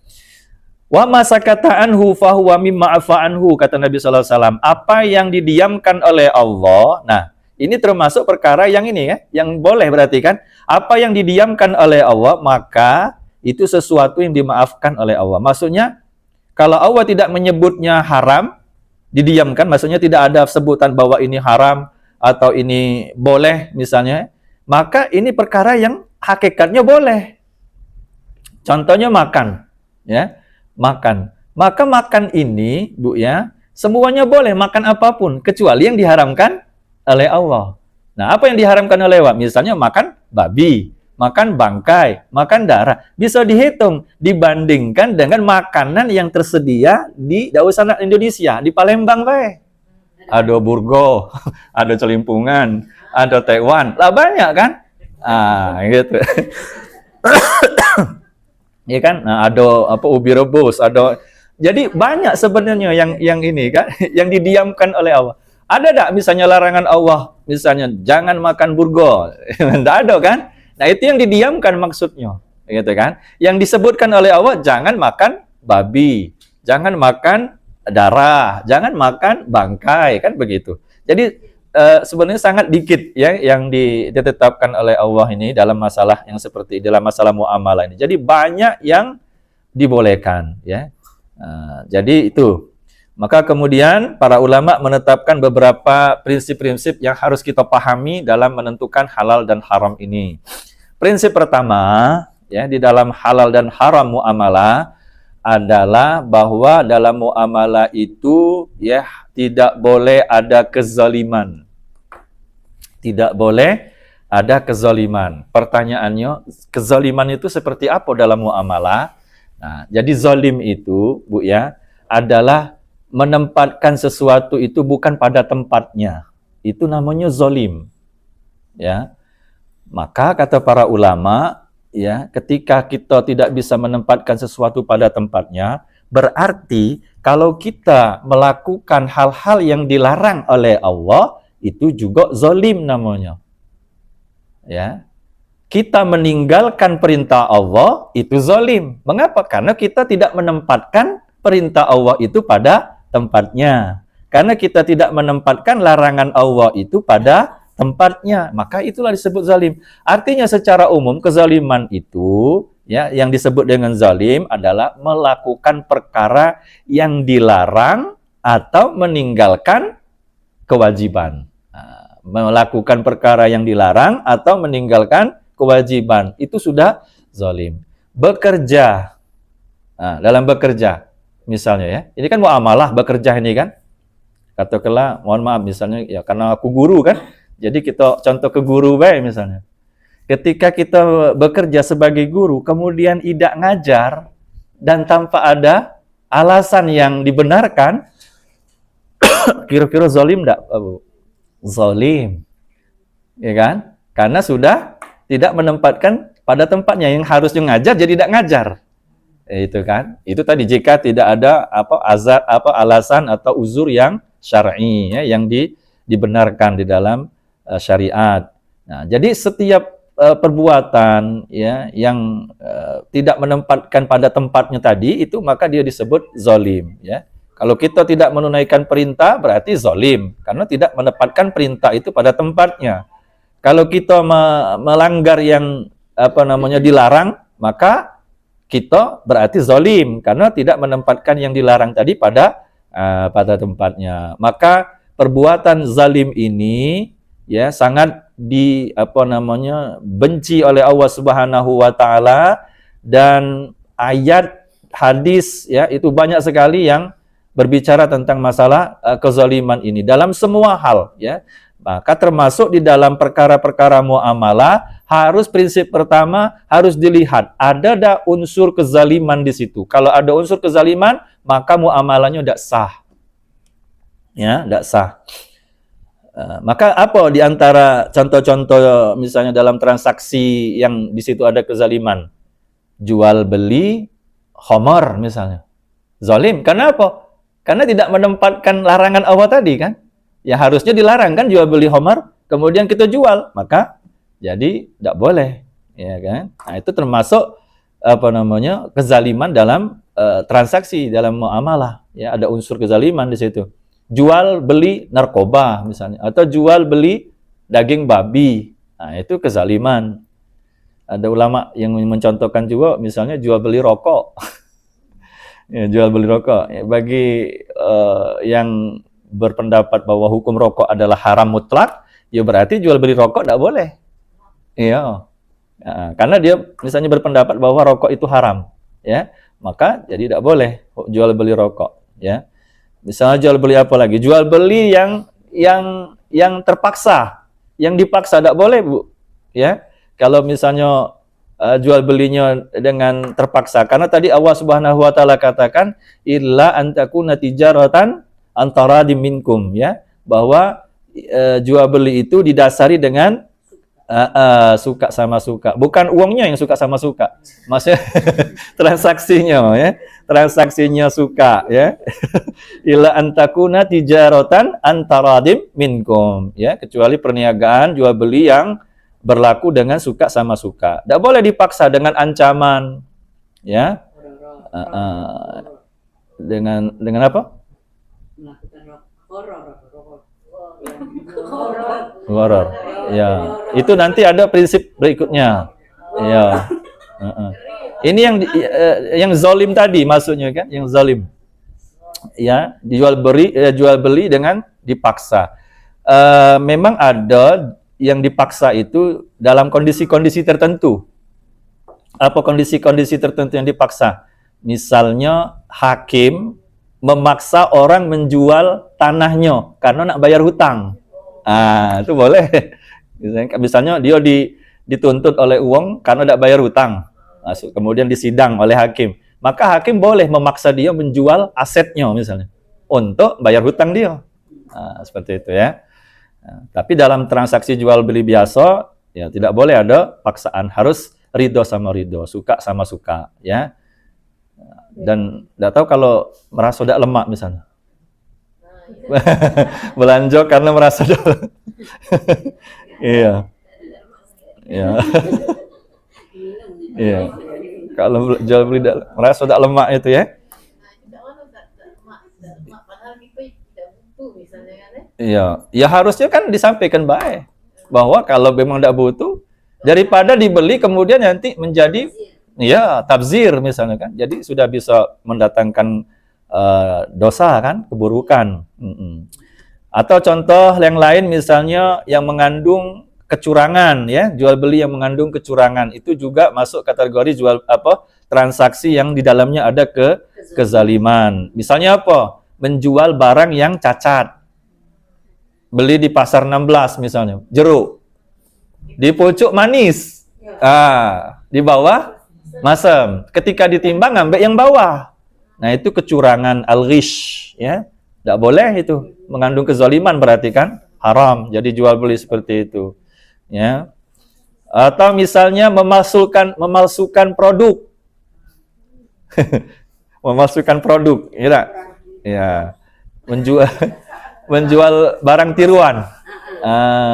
Wa masakata anhu fahuwa mimma afa anhu, kata Nabi sallallahu alaihi wasallam. Apa yang didiamkan oleh Allah. Nah, ini termasuk perkara yang ini, ya, yang boleh, berarti kan apa yang didiamkan oleh Allah maka itu sesuatu yang dimaafkan oleh Allah. Maksudnya kalau Allah tidak menyebutnya haram, didiamkan, maksudnya tidak ada sebutan bahwa ini haram atau ini boleh misalnya, maka ini perkara yang hakikatnya boleh. Contohnya makan, ya, makan. Maka makan ini, Bu, ya, semuanya boleh, makan apapun kecuali yang diharamkan oleh Allah. Nah, apa yang diharamkan oleh Allah? Misalnya makan babi, makan bangkai, makan darah. Bisa dihitung, dibandingkan dengan makanan yang tersedia di Dausan Indonesia, di Palembang, baik. Ada burgo, ada celimpungan, ada Taiwan. Lah banyak kan? Gitu. Ya kan? Nah, ada apa ubi rebus, ada. Jadi banyak sebenarnya yang ini kan, yang didiamkan oleh Allah. Ada tak misalnya larangan Allah, misalnya jangan makan burgo. Tidak ada kan? Nah, itu yang didiamkan maksudnya, gitu kan? Yang disebutkan oleh Allah, jangan makan babi, jangan makan darah, jangan makan bangkai, kan begitu. Jadi sebenarnya sangat dikit, ya, yang ditetapkan oleh Allah ini dalam masalah yang seperti dalam masalah muamalah ini. Jadi banyak yang dibolehkan, ya. Jadi itu. Maka kemudian para ulama menetapkan beberapa prinsip-prinsip yang harus kita pahami dalam menentukan halal dan haram ini. Prinsip pertama, ya, di dalam halal dan haram muamalah adalah bahwa dalam muamalah itu, ya, tidak boleh ada kezaliman. Tidak boleh ada kezaliman. Pertanyaannya, kezaliman itu seperti apa dalam muamalah? Nah, jadi zalim itu, Bu, ya, adalah menempatkan sesuatu itu bukan pada tempatnya. Itu namanya zalim. Ya. Maka kata para ulama, ya, ketika kita tidak bisa menempatkan sesuatu pada tempatnya, berarti kalau kita melakukan hal-hal yang dilarang oleh Allah, itu juga zalim namanya. Ya. Kita meninggalkan perintah Allah, itu zalim. Mengapa? Karena kita tidak menempatkan perintah Allah itu pada tempatnya. Karena kita tidak menempatkan larangan Allah itu pada tempatnya, maka itulah disebut zalim. Artinya secara umum kezaliman itu ya yang disebut dengan zalim adalah melakukan perkara yang dilarang atau meninggalkan kewajiban. Nah, melakukan perkara yang dilarang atau meninggalkan kewajiban itu sudah zalim. Bekerja. Nah, dalam bekerja misalnya ya. Ini kan muamalah bekerja ini kan. Katakanlah mohon maaf misalnya ya karena aku guru kan. Jadi kita contoh ke guru baik misalnya. Ketika kita bekerja sebagai guru, kemudian tidak ngajar dan tanpa ada alasan yang dibenarkan, kira-kira zalim enggak, Abu? Zalim. Ya kan? Karena sudah tidak menempatkan pada tempatnya, yang harusnya ngajar jadi tidak ngajar. Itu kan? Itu tadi jika tidak ada alasan atau uzur yang syar'i ya, yang dibenarkan di dalam syariat. Nah, jadi setiap perbuatan ya yang tidak menempatkan pada tempatnya tadi itu maka dia disebut zalim ya. Kalau kita tidak menunaikan perintah berarti zalim karena tidak menempatkan perintah itu pada tempatnya. Kalau kita melanggar yang dilarang maka kita berarti zalim karena tidak menempatkan yang dilarang tadi pada tempatnya. Maka perbuatan zalim ini ya sangat benci oleh Allah Subhanahu wa taala, dan ayat hadis ya itu banyak sekali yang berbicara tentang masalah kezaliman ini dalam semua hal ya. Maka termasuk di dalam perkara-perkara muamalah harus prinsip pertama harus dilihat ada unsur kezaliman di situ. Kalau ada unsur kezaliman maka muamalahnya tidak sah. Ya, tidak sah. Maka apa di antara contoh-contoh misalnya dalam transaksi yang di situ ada kezaliman? Jual beli khamar misalnya. Zalim. Karena apa? Karena tidak menempatkan larangan Allah tadi kan? Ya harusnya dilarang kan jual beli khamar, kemudian kita jual, maka jadi tidak boleh, ya kan? Nah, itu termasuk kezaliman dalam transaksi dalam muamalah, ya ada unsur kezaliman di situ. Jual beli narkoba misalnya atau jual beli daging babi. Nah, itu kezaliman. Ada ulama yang mencontohkan juga misalnya jual beli rokok. Ya, jual beli rokok. Ya, bagi yang berpendapat bahwa hukum rokok adalah haram mutlak, ya berarti jual beli rokok tidak boleh. Iya. Ya, karena dia misalnya berpendapat bahwa rokok itu haram, ya. Maka jadi tidak boleh jual beli rokok, ya. Misalnya jual beli apa lagi? Jual beli yang terpaksa, yang dipaksa tidak boleh, Bu. Ya. Kalau misalnya jual belinya dengan terpaksa, karena tadi Allah Subhanahu wa taala katakan illa antakuna tijaratan antara diminkum, ya, bahwa jual beli itu didasari dengan suka sama suka, bukan uangnya yang suka sama suka, maksudnya transaksinya, ya, transaksinya suka, ya. Illa antakuna tijaratan antaradim minkum, ya, kecuali perniagaan jual beli yang berlaku dengan suka sama suka, tidak boleh dipaksa dengan ancaman, ya, dengan apa? Horor. Ya, itu nanti ada prinsip berikutnya. Ya. Ini yang zalim tadi maksudnya kan, yang zalim. Ya, jual beli dengan dipaksa. Memang ada yang dipaksa itu dalam kondisi-kondisi tertentu. Apa kondisi-kondisi tertentu yang dipaksa? Misalnya hakim memaksa orang menjual tanahnya karena nak bayar hutang. Itu boleh. Misalnya dia dituntut oleh uang karena tidak bayar hutang. Kemudian disidang oleh hakim. Maka hakim boleh memaksa dia menjual asetnya misalnya untuk bayar hutang dia. Seperti itu ya. Tapi dalam transaksi jual beli biasa ya tidak boleh ada paksaan, harus ridho sama ridho, suka sama suka, ya. Dan tidak tahu kalau merasa tidak lemak misalnya. Belanja karena merasa tidak. Iya. Iya. Iya. Kalau jual beli merasa tidak lemak itu ya. Iya. Ya harusnya kan disampaikan baik. bahwa kalau memang tidak butuh, daripada dibeli kemudian nanti menjadi ya tabzir misalnya kan. Jadi sudah bisa mendatangkan dosa kan, keburukan. Atau contoh yang lain misalnya yang mengandung kecurangan ya, jual beli yang mengandung kecurangan itu juga masuk kategori jual transaksi yang di dalamnya ada kezaliman. Misalnya apa? Menjual barang yang cacat. Beli di pasar 16 misalnya, jeruk. Di pucuk manis. Di bawah masam. Ketika ditimbang ngambil yang bawah. Nah, itu kecurangan al-ghish ya. Tidak boleh itu, mengandung kezaliman berarti kan haram. Jadi jual beli seperti itu. Ya. Atau misalnya memalsukan produk. Memalsukan produk, ya. Menjual barang tiruan.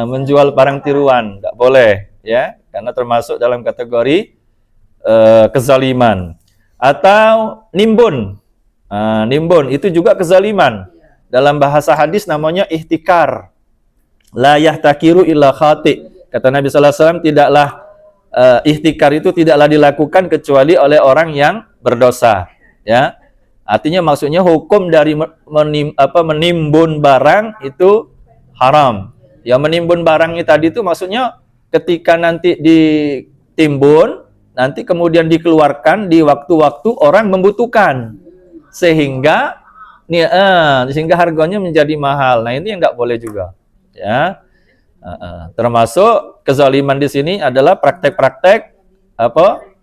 Menjual barang tiruan tidak boleh ya, karena termasuk dalam kategori kezaliman. Atau nimbun. Nimbun itu juga kezaliman. Dalam bahasa hadis namanya ihtikar. La yahtakiru illa khati. Kata Nabi sallallahu alaihi wasallam, tidaklah ihtikar itu tidaklah dilakukan kecuali oleh orang yang berdosa, ya. Artinya maksudnya hukum dari menimbun barang itu haram. Yang menimbun barangnya tadi itu maksudnya ketika nanti ditimbun, nanti kemudian dikeluarkan di waktu-waktu orang membutuhkan. Sehingga harganya menjadi mahal. Nah, ini yang nggak boleh juga. Ya. Termasuk kezaliman di sini adalah praktek-praktek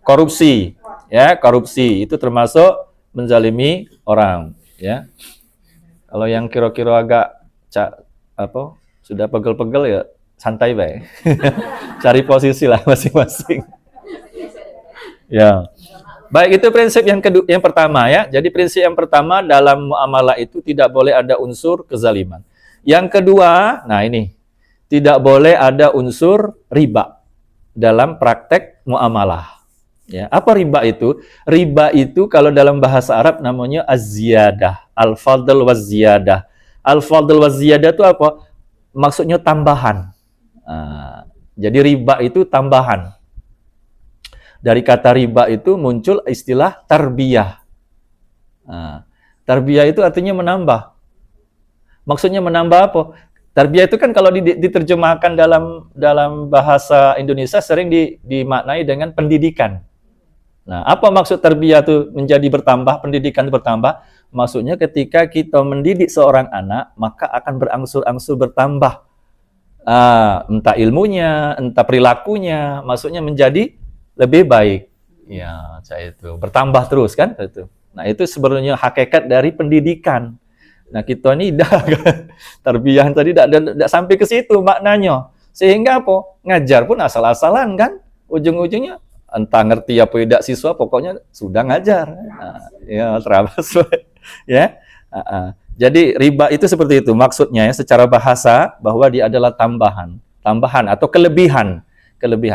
korupsi. Ya, korupsi itu termasuk menzalimi orang, ya. Kalau yang kira-kira agak sudah pegel-pegel ya santai baik. Cari posisi lah masing-masing. Ya. Baik, itu prinsip yang pertama ya. Jadi prinsip yang pertama dalam muamalah itu tidak boleh ada unsur kezaliman. Yang kedua, nah ini, tidak boleh ada unsur riba dalam praktek muamalah. Ya, apa riba itu? Riba itu kalau dalam bahasa Arab namanya az-ziyadah, al-fadl waz-ziyadah. Al-fadl waz-ziyadah itu apa? Maksudnya tambahan. Jadi riba itu tambahan. Dari kata riba itu muncul istilah tarbiyah. Tarbiyah itu artinya menambah. Maksudnya menambah apa? Tarbiyah itu kan kalau diterjemahkan dalam bahasa Indonesia sering dimaknai dengan pendidikan. Nah, apa maksud tarbiyah itu menjadi bertambah, pendidikan bertambah? Maksudnya ketika kita mendidik seorang anak, maka akan berangsur-angsur bertambah. Entah ilmunya, entah perilakunya, maksudnya menjadi lebih baik. Ya, saya itu bertambah terus kan itu. Nah, itu sebenarnya hakikat dari pendidikan. Nah, kita ini tarbiyah tadi tidak sampai ke situ maknanya. Sehingga apa? Ngajar pun asal-asalan kan? Ujung-ujungnya entah ngerti apa tidak siswa, pokoknya sudah ngajar. Ya, terabas. Ya. Jadi riba itu seperti itu maksudnya ya, secara bahasa bahwa dia adalah tambahan atau kelebihan.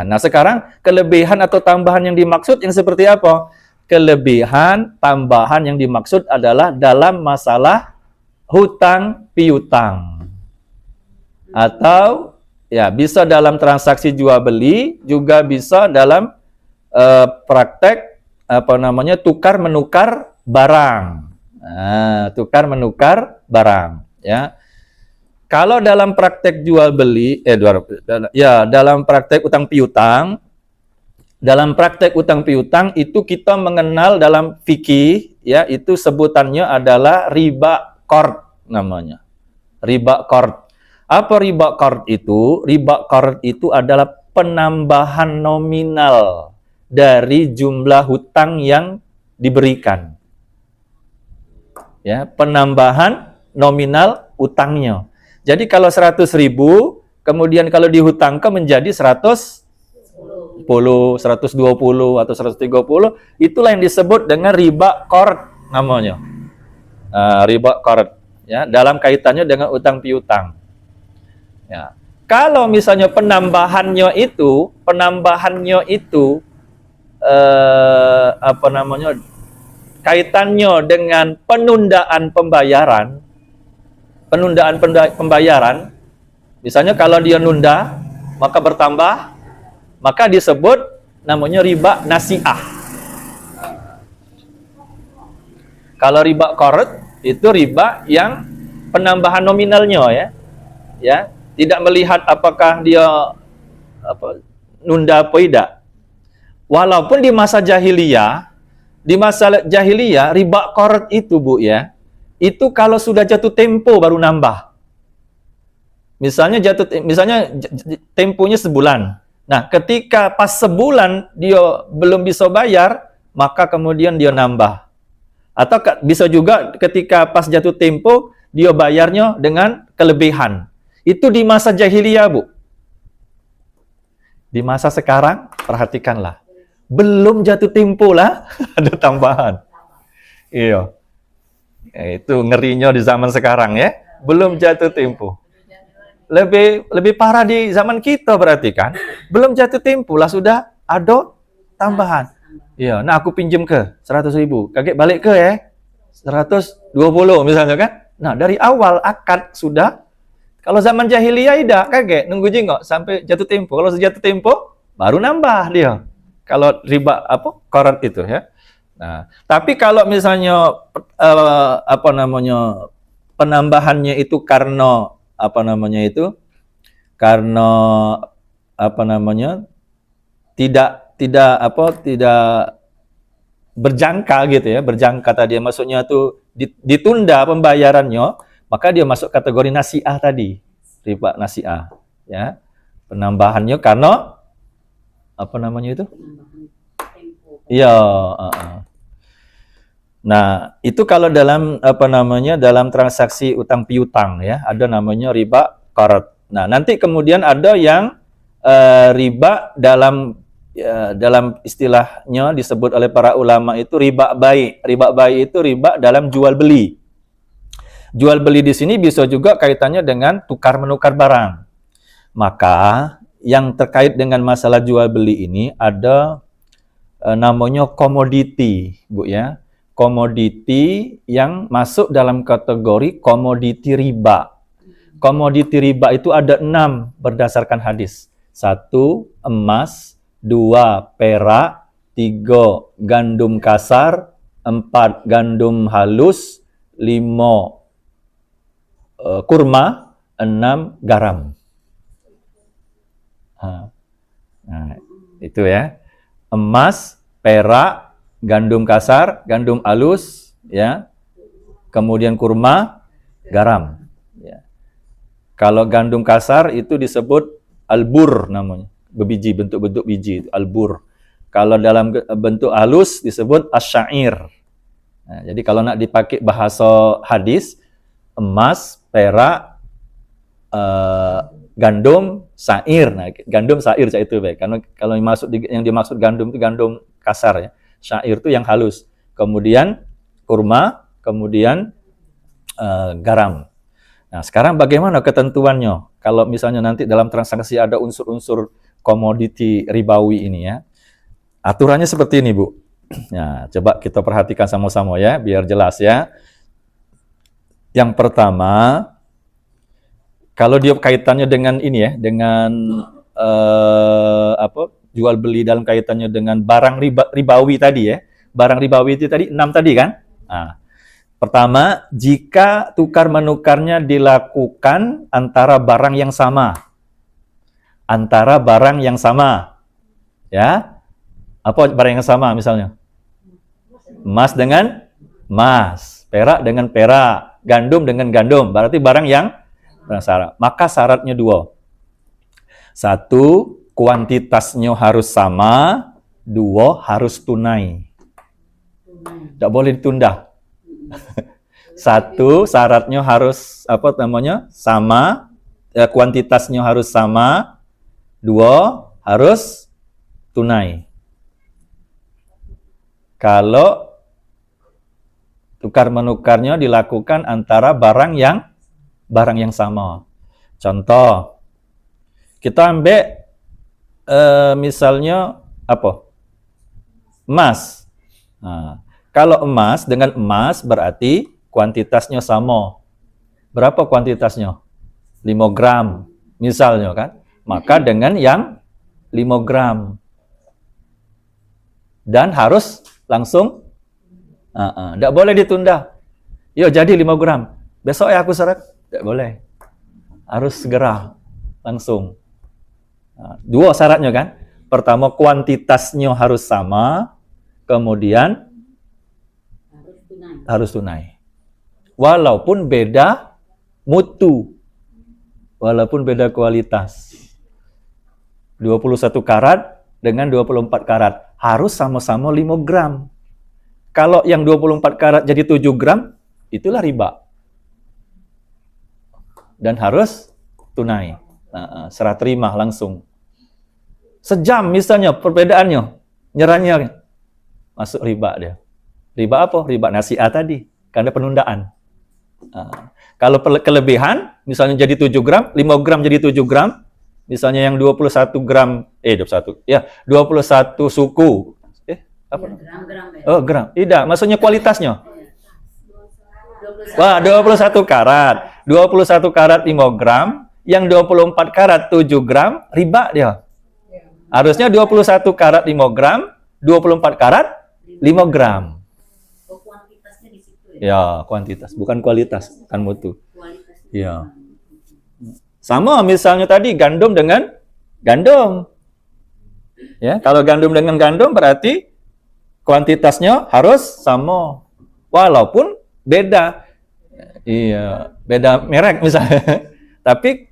Nah, sekarang kelebihan atau tambahan yang dimaksud yang seperti apa? Kelebihan, tambahan yang dimaksud adalah dalam masalah hutang piutang. Atau ya bisa dalam transaksi jual beli, juga bisa dalam praktek tukar menukar barang. Tukar menukar barang, ya. Kalau dalam praktek jual beli, dalam praktek utang piutang, itu kita mengenal dalam fikih, ya, itu sebutannya adalah riba qard namanya. Riba qard. Apa riba qard itu? Riba qard itu adalah penambahan nominal dari jumlah hutang yang diberikan. Ya, penambahan nominal utangnya. Jadi kalau 100.000, kemudian kalau dihutangkan menjadi 110, 120 atau 130, itulah yang disebut dengan riba qard namanya. Riba qard, ya, dalam kaitannya dengan utang piutang. Ya. Kalau misalnya penambahannya itu kaitannya dengan penundaan pembayaran, misalnya kalau dia nunda maka bertambah, maka disebut namanya riba nasi'ah. Kalau riba qard itu riba yang penambahan nominalnya ya, tidak melihat apakah dia nunda apa tidak. Walaupun di masa jahiliyah riba qard itu Bu ya, itu kalau sudah jatuh tempo baru nambah. Misalnya temponya sebulan. Nah, ketika pas sebulan dia belum bisa bayar, maka kemudian dia nambah. Atau bisa juga ketika pas jatuh tempo dia bayarnya dengan kelebihan. Itu di masa jahiliyah, Bu. Di masa sekarang, perhatikanlah. Belum jatuh tempo lah, ada tambahan. Iya. Itu ngerinya di zaman sekarang ya. Belum jatuh tempo. Lebih parah di zaman kita berarti kan. Belum jatuh tempo lah sudah ada tambahan. Iya, nah aku pinjam ke 100.000, kaget balik ke 120 misalnya kan. Nah, dari awal akad sudah. Kalau zaman jahiliyah tidak kaget nunggu jengok sampai jatuh tempo. Kalau sudah jatuh tempo baru nambah dia. Kalau riba qard itu ya. Nah, tapi kalau misalnya penambahannya itu karena tidak berjangka gitu ya, berjangka tadi maksudnya tuh ditunda pembayarannya, maka dia masuk kategori nasi'ah tadi, riba nasi'ah ya. Penambahannya karena iya, Nah, itu kalau dalam dalam transaksi utang piutang ya, ada namanya riba qard. Nah, nanti kemudian ada yang riba dalam istilahnya disebut oleh para ulama itu riba bai'. Riba bai' itu riba dalam jual beli. Jual beli di sini bisa juga kaitannya dengan tukar menukar barang. Maka yang terkait dengan masalah jual beli ini ada namanya komoditi, Bu ya. Komoditi yang masuk dalam kategori komoditi riba. Komoditi riba itu ada 6 berdasarkan hadis. 1, emas. 2, perak. 3, gandum kasar. 4, gandum halus. 5, kurma. 6, garam. Nah, itu ya. Emas, perak, gandum kasar, gandum halus, ya, kemudian kurma, garam. Ya. Kalau gandum kasar itu disebut albur namanya, berbiji, bentuk-bentuk biji, albur. Kalau dalam bentuk halus disebut asyair. Nah, jadi kalau nak dipakai bahasa hadis, emas, perak, gandum, sair. Nah, gandum, sair itu baik. Karena kalau yang dimaksud gandum itu gandum kasar ya. Syair itu yang halus, kemudian kurma, kemudian garam. Nah, sekarang bagaimana ketentuannya? Kalau misalnya nanti dalam transaksi ada unsur-unsur komoditi ribawi ini ya, aturannya seperti ini, Bu. Nah, coba kita perhatikan sama-sama ya, biar jelas ya. Yang pertama, kalau dia kaitannya dengan ini ya, dengan jual beli dalam kaitannya dengan barang ribawi tadi ya. Barang ribawi itu tadi 6 tadi kan? Nah, pertama, jika tukar menukarnya dilakukan antara barang yang sama. Antara barang yang sama. Ya. Apa barang yang sama misalnya? Emas dengan emas, perak dengan perak, gandum dengan gandum. Berarti barang yang sama. Maka syaratnya 2. 1, kuantitasnya harus sama. 2, harus tunai. Tidak boleh ditunda. 1, syaratnya harus sama. Kuantitasnya harus sama. 2, harus tunai. Kalau tukar menukarnya dilakukan antara barang yang sama. Contoh, kita ambil misalnya emas. Nah, kalau emas dengan emas berarti kuantitasnya sama. Berapa kuantitasnya? 5 gram misalnya kan. Maka dengan yang 5 gram. Dan harus langsung, tidak boleh ditunda. Yo jadi 5 gram. Besok ya aku seret. Tidak boleh. Harus segera. Langsung. Dua syaratnya kan. Pertama, kuantitasnya harus sama. Kemudian harus tunai. Walaupun beda mutu. Walaupun beda kualitas. 21 karat dengan 24 karat. Harus sama-sama 5 gram. Kalau yang 24 karat jadi 7 gram, itulah riba. Dan harus tunai. Serah terima langsung. Sejam misalnya perbedaannya. Nyerahnya. Masuk riba dia. Riba apa? Riba nasi'ah tadi. Karena penundaan. Kalau kelebihan, misalnya jadi 7 gram, 5 gram jadi 7 gram, misalnya yang 21 gram, 21 suku. Apa? Gram. Oh, gram. Tidak, maksudnya kualitasnya. Wah, 21 karat. 21 karat 5 gram, yang 24 karat 7 gram, riba dia. Harusnya 21 karat 5 gram, 24 karat 5 gram. Kuantitasnya di situ ya? Ya, kuantitas, bukan kualitas, bukan mutu. Ya. Sama misalnya tadi gandum dengan gandum. Ya, kalau gandum dengan gandum berarti kuantitasnya harus sama. Walaupun beda. Iya, beda merek misalnya. Tapi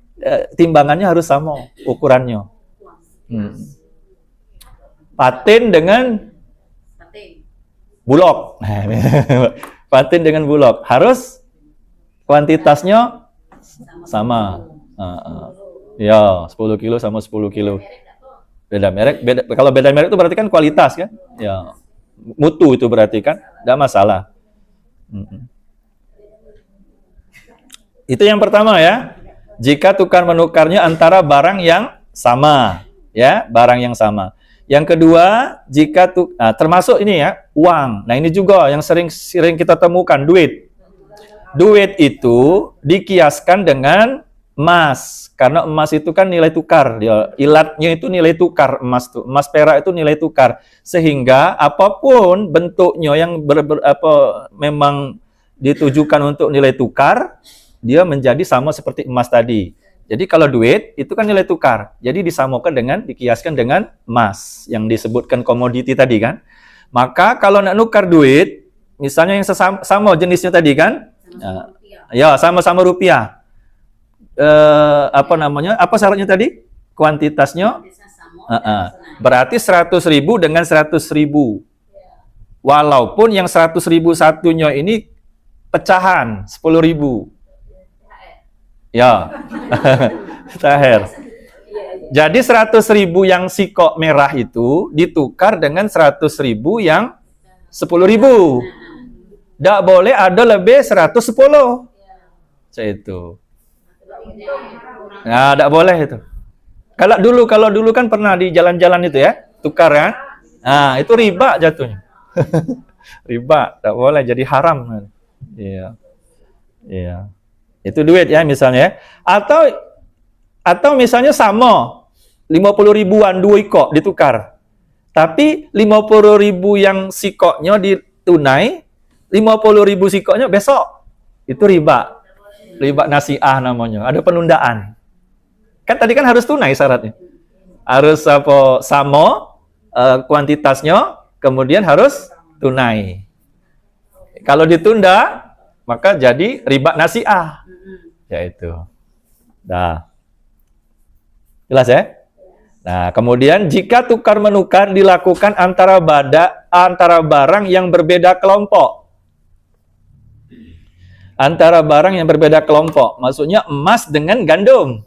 timbangannya harus sama ukurannya. Patin dengan bulog. Patin dengan bulog harus kuantitasnya sama. Ya, 10 kilo sama 10 kilo. Beda merek. Kalau beda merek itu berarti kan kualitas kan? Ya. Mutu itu berarti kan? Tidak masalah. Itu yang pertama ya. Jika tukar menukarnya antara barang yang sama, ya, barang yang sama. Yang kedua, jika termasuk ini ya, uang. Nah, ini juga yang sering kita temukan, duit. Duit itu dikiaskan dengan emas. Karena emas itu kan nilai tukar. Ilatnya itu nilai tukar emas tuh. Emas perak itu nilai tukar. Sehingga apapun bentuknya yang memang ditujukan untuk nilai tukar, dia menjadi sama seperti emas tadi. Jadi kalau duit itu kan nilai tukar. Jadi disamakan dengan, dikiaskan dengan emas yang disebutkan komoditi tadi kan. Maka kalau nak nukar duit, misalnya yang sama jenisnya tadi kan, ya sama-sama rupiah. Apa syaratnya tadi? Kuantitasnya berarti 100.000 dengan 100.000. Walaupun yang 100.000 satunya ini pecahan 10.000. Ya. Taher. Jadi 100.000 yang sikok merah itu ditukar dengan 100.000 yang 10.000. Tidak boleh ada lebih 110. Itu. Nah, tidak boleh itu. Kalau dulu kan pernah di jalan-jalan itu ya, tukar ya. Nah, itu riba jatuhnya. Riba, tidak boleh, jadi haram. Iya. Iya. Itu duit ya misalnya. Atau misalnya sama 50 ribuan 2 ikok ditukar. Tapi 50 ribu yang sikoknya ditunai, 50 ribu sikoknya besok. Itu riba. Riba nasi'ah namanya. Ada penundaan. Kan tadi kan harus tunai syaratnya. Harus sama kuantitasnya, kemudian harus tunai. Kalau ditunda, maka jadi riba nasi'ah. Ya itu. Nah. Jelas ya? Nah, kemudian jika tukar menukar dilakukan antara barang yang berbeda kelompok. Antara barang yang berbeda kelompok. Maksudnya emas dengan gandum.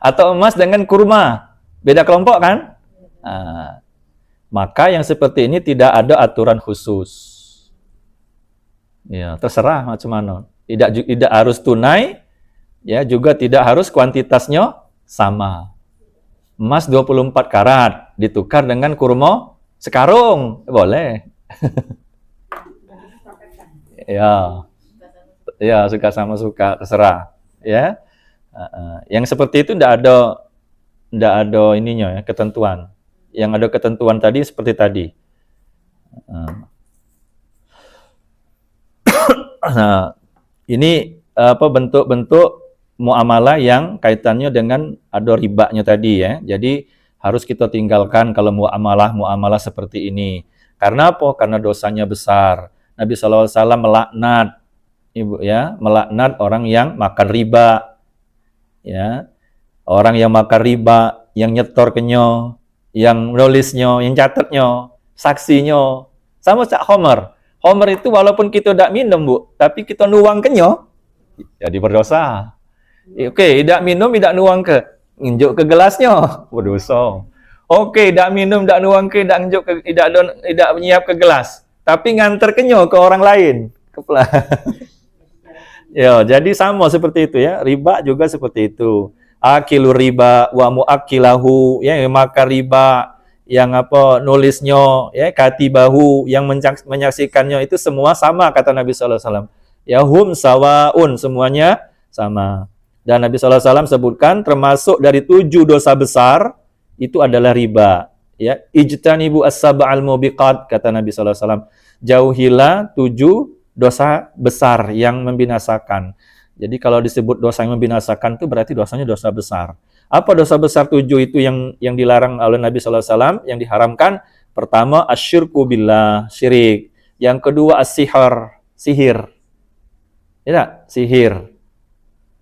Atau emas dengan kurma. Beda kelompok kan? Nah, maka yang seperti ini tidak ada aturan khusus. Ya, terserah macam mana. Tidak harus tunai, ya juga tidak harus kuantitasnya sama. Emas 24 karat ditukar dengan kurma sekarung, boleh. Ya. Ya, suka sama suka, terserah, ya. Yang seperti itu tidak ada ndak ada ininya ya, ketentuan. Yang ada ketentuan tadi seperti tadi. Nah, ini apa bentuk-bentuk muamalah yang kaitannya dengan ada ribanya tadi ya. Jadi harus kita tinggalkan kalau muamalah seperti ini. Karena apa? Karena dosanya besar. Nabi SAW melaknat, Ibu ya, melaknat orang yang makan riba. Ya. Orang yang makan riba, yang nyetor kenyo, yang nulisnya, yang catatnya, saksinya. Sama cak Homer. Homer itu walaupun kita tidak minum, Bu, tapi kita nuang kenyo, jadi berdosa. Oke, tidak minum, tidak nuang ke, nginjuk ke gelasnya, berdosa. Oke, tidak minum, tidak nuang ke, tidak nginjuk ke, tidak menyiap ke gelas, tapi nganter kenyo ke orang lain. Ya, jadi sama seperti itu ya. Riba juga seperti itu. Akilu riba wa muakilahu, ya, makan riba, yang apa nulisnya, ya, katibahu, yang menyaksikannya, itu semua sama kata Nabi SAW. Ya, hum sawaun, semuanya sama. Dan Nabi SAW sebutkan termasuk dari 7 dosa besar itu adalah riba. Ya, ijtanibu as-sab'al mubiqat, kata Nabi SAW. Jauhilah 7 dosa besar yang membinasakan. Jadi kalau disebut dosa yang membinasakan itu berarti dosanya dosa besar. Apa dosa besar 7 itu yang dilarang oleh Nabi SAW, yang diharamkan? Pertama, asyirku billah, syirik. Yang kedua, as-sihar, sihir. Ya, sihir.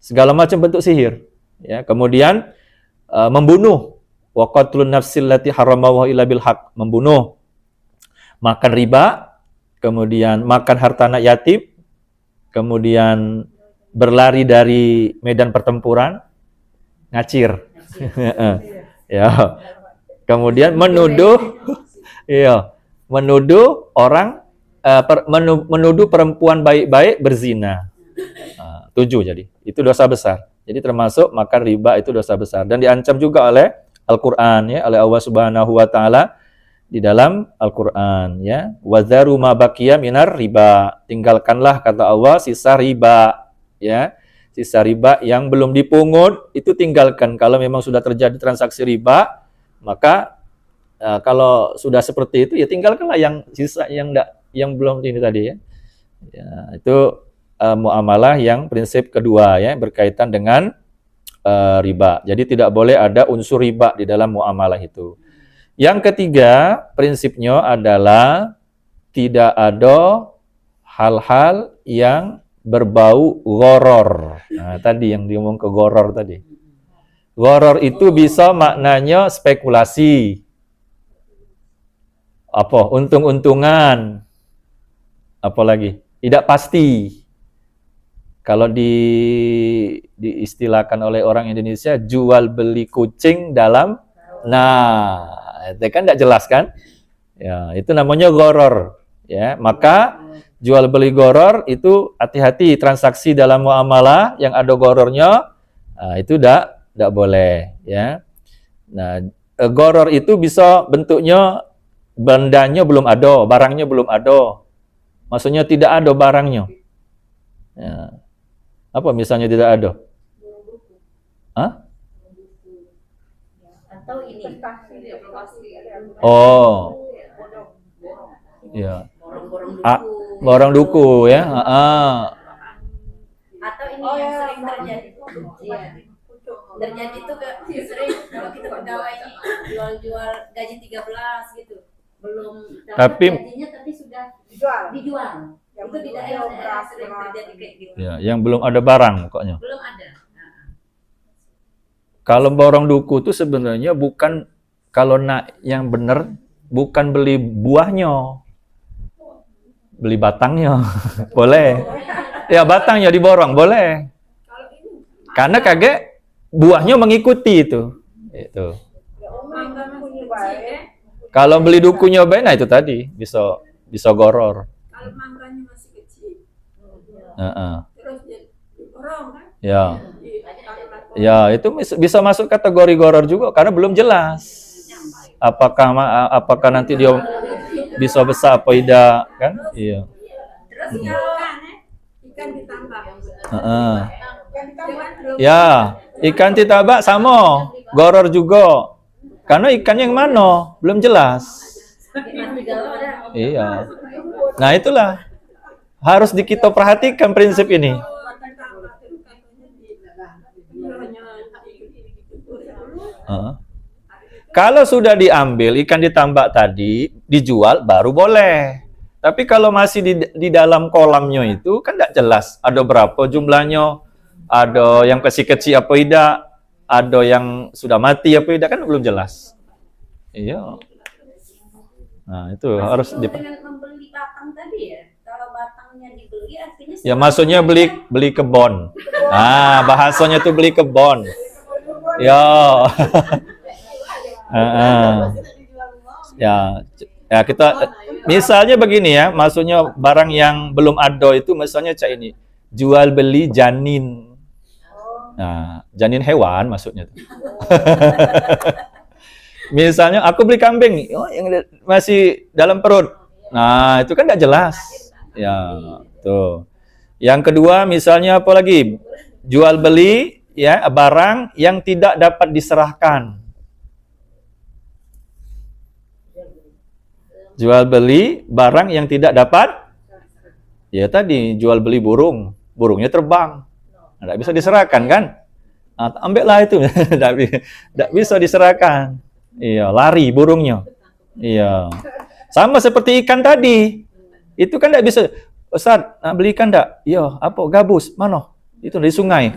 Segala macam bentuk sihir. Ya, kemudian membunuh. Wa qatlun nafsil lati haramallahu illa bil haq, membunuh. Makan riba, kemudian makan harta anak yatim, kemudian berlari dari medan pertempuran, ngacir. Ya. Kemudian menuduh menuduh orang menuduh perempuan baik-baik berzina. 7 jadi. Itu dosa besar. Jadi termasuk makan riba itu dosa besar dan diancam juga oleh Al-Qur'an ya, oleh Allah Subhanahu wa taala di dalam Al-Qur'an ya. Wadzaru ma baqiya minar riba. Tinggalkanlah kata Allah sisa riba ya. Sisa riba yang belum dipungut itu tinggalkan. Kalau memang sudah terjadi transaksi riba, maka kalau sudah seperti itu ya tinggalkanlah yang sisa yang belum ini tadi ya. Ya, itu muamalah yang prinsip kedua ya, berkaitan dengan riba. Jadi tidak boleh ada unsur riba di dalam muamalah itu. Yang ketiga, prinsipnya adalah tidak ada hal-hal yang berbau gharar. Nah, tadi yang diomong ke gharar tadi. Gharar itu bisa maknanya spekulasi. Apa? Untung-untungan. Apalagi? Tidak pasti. Kalau diistilahkan oleh orang Indonesia, jual beli kucing dalam, nah, itu kan tidak jelas kan? Ya, itu namanya gharar. Ya, maka jual beli gharar itu hati-hati, transaksi dalam muamalah yang ada ghararnya, itu tidak boleh. Ya. Nah, gharar itu bisa bentuknya bandanya belum ada, barangnya belum ada. Maksudnya tidak ada barangnya. Ya. Apa misalnya tidak ada? Hah? Atau ini. Oh. Ya. Borong duku ya. Atau ini yang sering terjadi. Iya. Terjadi itu sering kalau kita pegawai jual-jual gaji 13 gitu. Belum dapat gajinya tapi sudah dijual. Itu di daerah sering terjadi kayak gitu. Ya, yang belum ada barang pokoknya. Belum ada. Kalau borong duku itu sebenarnya bukan, kalau yang benar bukan beli buahnya, beli batangnya. Boleh. Ya, batangnya diborong boleh. Karena kaget buahnya mengikuti itu. Itu. Kalau beli dukunya baik, nah itu tadi bisa goror. Kalau mangganya masih kecil, terus diborong kan? Ya. Ya, itu bisa masuk kategori goror juga karena belum jelas. Apakah nanti dia bisa besar apa tidak, kan? Iya. Terus ikan ditambah. Ya, ikan ditambah sama. goror juga. Karena ikannya yang mana? Belum jelas. Mati galau ada. Iya. Nah, itulah. Harus kita perhatikan prinsip ini. Kalau sudah diambil ikan ditambak tadi, dijual baru boleh. Tapi kalau masih di dalam kolamnya itu kan tidak jelas ada berapa jumlahnya, ada yang kecil-kecil apa tidak, ada yang sudah mati apa tidak, kan belum jelas. Iya. Nah, itu Masih harus belum dengan membeli batang tadi ya. Kalau batangnya dibeli artinya ya maksudnya beli kebon. Ah, bahasanya tuh beli kebon. Ya. Ya kita misalnya begini ya, maksudnya barang yang belum ada itu misalnya cak ini jual beli janin. Nah, janin hewan maksudnya. Misalnya aku beli kambing, oh, yang masih dalam perut. Nah, itu kan nggak jelas. Ya, tuh. Yang kedua misalnya apa lagi? Jual beli ya barang yang tidak dapat diserahkan. Jual beli barang yang tidak dapat, ya tadi jual beli burung, burungnya terbang, tidak bisa diserahkan kan? Nah, ambillah itu, tidak bisa diserahkan. Iya, lari burungnya. Iya, sama seperti ikan tadi, itu kan tidak bisa. Ustaz, beli ikan tidak? Iya, apa? Gabus, mana? Itu dari sungai.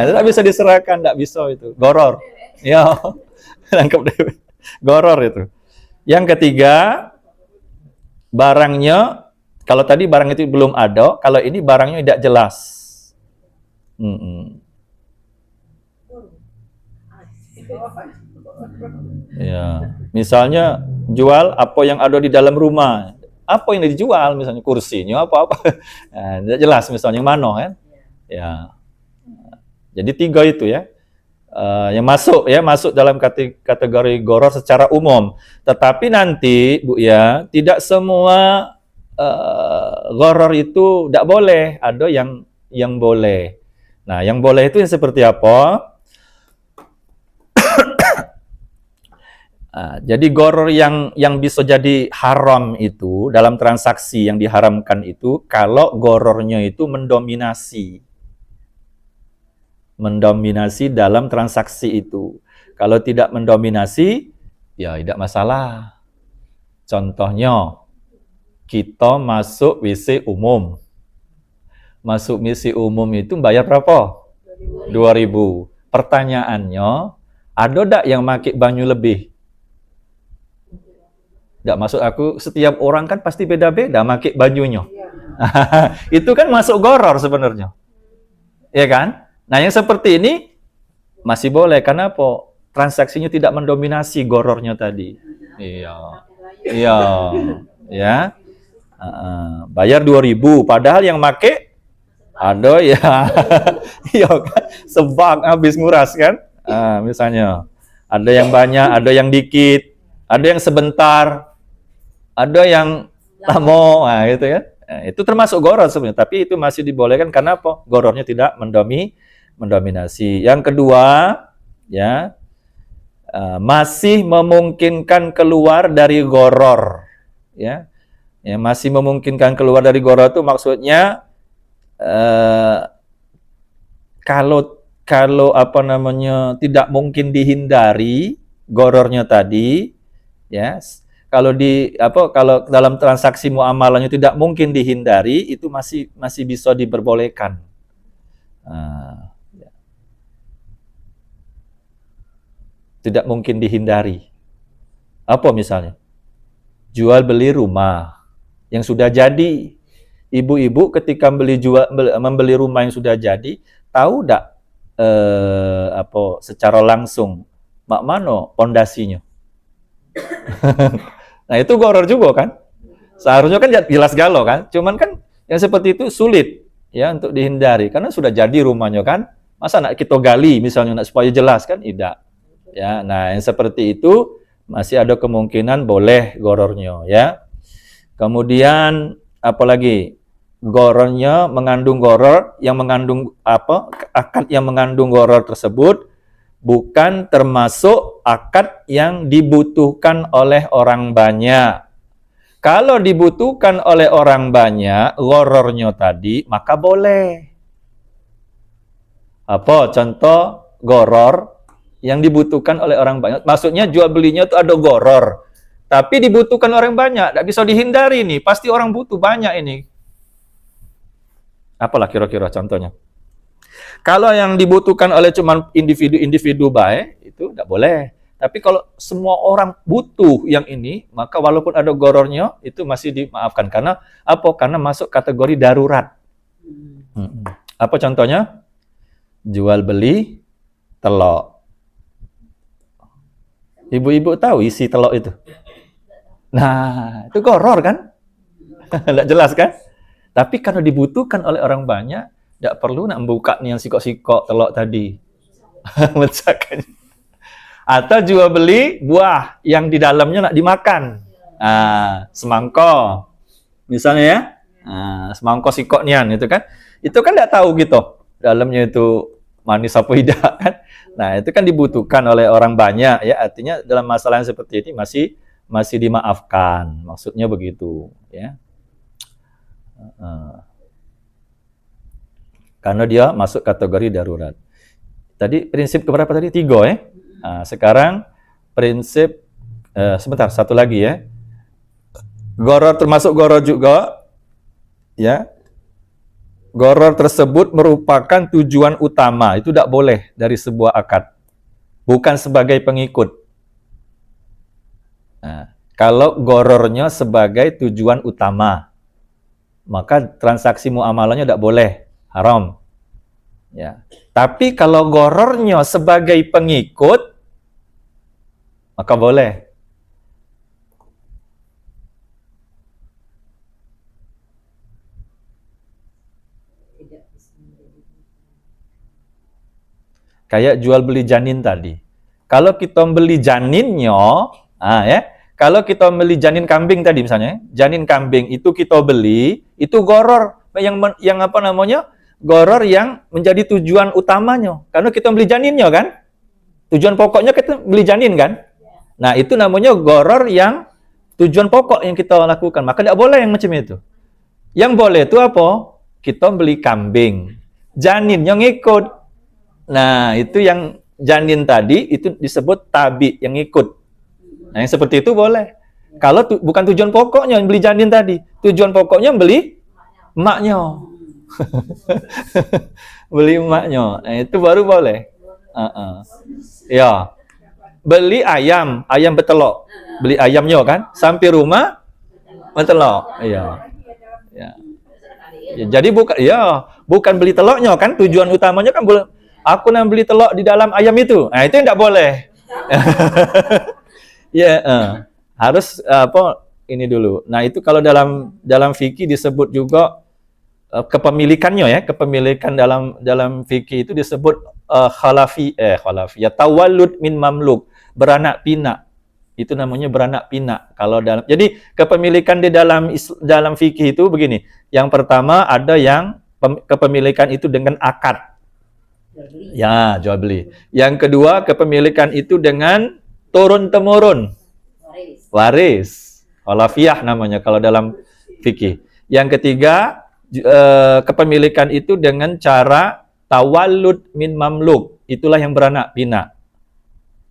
Tidak bisa diserahkan, tidak bisa itu. Goror. Iya, tangkap deh. Goror itu. Yang ketiga, barangnya, kalau tadi barang itu belum ada, kalau ini barangnya tidak jelas. Ya, misalnya jual apa yang ada di dalam rumah. Apa yang dijual, misalnya kursinya, apa-apa. Nah, tidak jelas misalnya yang mana kan? Ya. Jadi 3 itu ya. Yang masuk dalam kategori goror secara umum. Tetapi nanti Bu ya, tidak semua goror itu tidak boleh, ada yang boleh. Nah, yang boleh itu yang seperti apa? Jadi goror yang bisa jadi haram itu dalam transaksi yang diharamkan itu kalau gorornya itu mendominasi dalam transaksi itu. Kalau tidak mendominasi, ya tidak masalah. Contohnya, kita masuk WC umum. Masuk WC umum itu bayar berapa? 2.000. Pertanyaannya, ada tak yang pakai banyu lebih? Tidak, maksud aku setiap orang kan pasti beda-beda pakai bajunya. Itu kan masuk goror sebenarnya. Ya kan? Nah, yang seperti ini masih boleh. Karena apa? Transaksinya tidak mendominasi gorornya tadi. Iya. Iya. Ya. Bayar 2.000. Padahal yang make ada ya. Iya kan? Sebab habis nguras kan? Misalnya. Ada yang banyak, ada yang dikit. Ada yang sebentar. Ada yang lama. Nah, gitu kan? Nah, itu termasuk goror sebenarnya. Tapi itu masih dibolehkan karena apa? Gorornya tidak mendominasi. Yang kedua, ya, masih memungkinkan keluar dari goror, ya, masih memungkinkan keluar dari goror itu maksudnya kalau apa namanya tidak mungkin dihindari gorornya tadi, ya, kalau dalam transaksi muamalahnya tidak mungkin dihindari itu masih bisa diperbolehkan. Tidak mungkin dihindari. Apa misalnya? Jual beli rumah yang sudah jadi. Ibu-ibu ketika membeli rumah yang sudah jadi, tahu enggak secara langsung mak mano pondasinya? Nah, itu goror juga kan? Seharusnya kan jelas galau kan? Cuman kan yang seperti itu sulit ya untuk dihindari karena sudah jadi rumahnya kan. Masa nak kita gali misalnya supaya jelas kan? Tidak. Ya, nah yang seperti itu masih ada kemungkinan boleh gorornya ya. Kemudian apalagi gorornya mengandung goror yang mengandung akad yang mengandung goror tersebut bukan termasuk akad yang dibutuhkan oleh orang banyak. Kalau dibutuhkan oleh orang banyak, ghorornya tadi, maka boleh. Apa contoh ghoror yang dibutuhkan oleh orang banyak? Maksudnya jual belinya itu ada ghoror, tapi dibutuhkan orang banyak, tidak bisa dihindari nih, pasti orang butuh banyak ini. Apalah kira-kira contohnya? Kalau yang dibutuhkan oleh cuma individu-individu baik, itu tidak boleh. Tapi kalau semua orang butuh yang ini, maka walaupun ada ghorornya, itu masih dimaafkan. Karena apa? Karena masuk kategori darurat. Apa contohnya? Jual beli telok. Ibu-ibu tahu isi telok itu? Nah, itu ghoror kan? Tidak jelas kan? Tapi karena dibutuhkan oleh orang banyak, tidak perlu nak membuka nih yang sikok-sikok telok tadi. Mencakan. Atau jual beli buah yang di dalamnya nak dimakan. Semangko. Misalnya ya. Semangko sikok nian itu kan. Itu kan tidak tahu gitu. Dalamnya itu manis apa tidak kan. Nah, itu kan dibutuhkan oleh orang banyak ya. Artinya dalam masalah yang seperti ini masih dimaafkan. Maksudnya begitu ya. Karena dia masuk kategori darurat. Tadi prinsip keberapa tadi? 3 ya. Sekarang prinsip sebentar, satu lagi ya. Ghoror termasuk ghoror juga ya. Ghoror tersebut merupakan tujuan utama, itu tidak boleh dari sebuah akad. Bukan sebagai pengikut. Kalau ghorornya sebagai tujuan utama, maka transaksi muamalahnya tidak boleh, haram. Ya. Tapi kalau ghorornya sebagai pengikut, maka boleh. Kayak jual beli janin tadi. Kalau kita beli janinnya, ya. Kalau kita beli janin kambing tadi misalnya, janin kambing itu kita beli, itu ghoror yang apa namanya? Ghoror yang menjadi tujuan utamanya. Karena kita beli janinnya kan? Tujuan pokoknya kita beli janin kan? Nah, itu namanya ghoror yang tujuan pokok yang kita lakukan. Maka tidak boleh yang macam itu. Yang boleh itu apa? Kita beli kambing. Janin yang ikut. Nah, itu yang janin tadi, itu disebut tabi, yang ikut. Nah, yang seperti itu boleh. Kalau bukan tujuan pokoknya yang beli janin tadi. Tujuan pokoknya beli emaknya. Beli emaknya. Nah, itu baru boleh. Ya. Beli ayam betelok. Beli ayamnya kan, sampai rumah betelok. Iya. Ya. Ya, jadi bukan beli teloknya kan, tujuan utamanya kan aku nak beli telok di dalam ayam itu. Nah, itu tidak boleh. Harus ini dulu. Nah, itu kalau dalam fikih disebut juga kepemilikannya ya, kepemilikan dalam fikih itu disebut ya tawallud min mamluk, beranak pinak. Itu namanya beranak pinak. Jadi kepemilikan di dalam fikih itu begini. Yang pertama ada yang kepemilikan itu dengan akad. Ya, jual beli. Yang kedua kepemilikan itu dengan turun temurun. Waris. Khalafiyah namanya kalau dalam fikih. Yang ketiga kepemilikan itu dengan cara tawallud min mamluk. Itulah yang beranak pinak.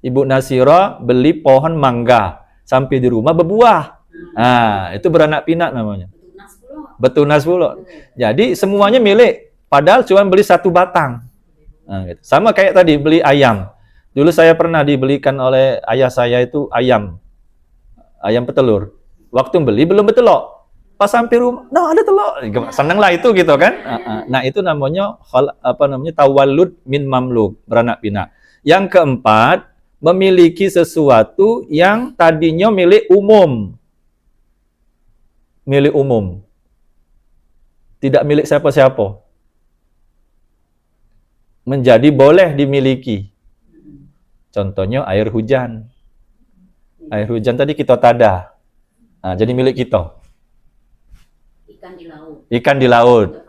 Ibu Nasira beli pohon mangga sampai di rumah berbuah. Nah, itu beranak pinak namanya. Betunas pula. Jadi semuanya milik, padahal cuma beli satu batang. Nah, gitu. Sama kayak tadi beli ayam. Dulu saya pernah dibelikan oleh ayah saya itu ayam petelur. Waktu beli belum betelok. Pas sampai rumah, nah ada telok. Senanglah itu gitu kan. Nah, itu namanya tawallud min mamluk, beranak pinak. Yang keempat, memiliki sesuatu yang tadinya milik umum. Milik umum. Tidak milik siapa-siapa. Menjadi boleh dimiliki. Contohnya air hujan. Air hujan tadi kita tadah. Nah, jadi milik kita. Ikan di laut.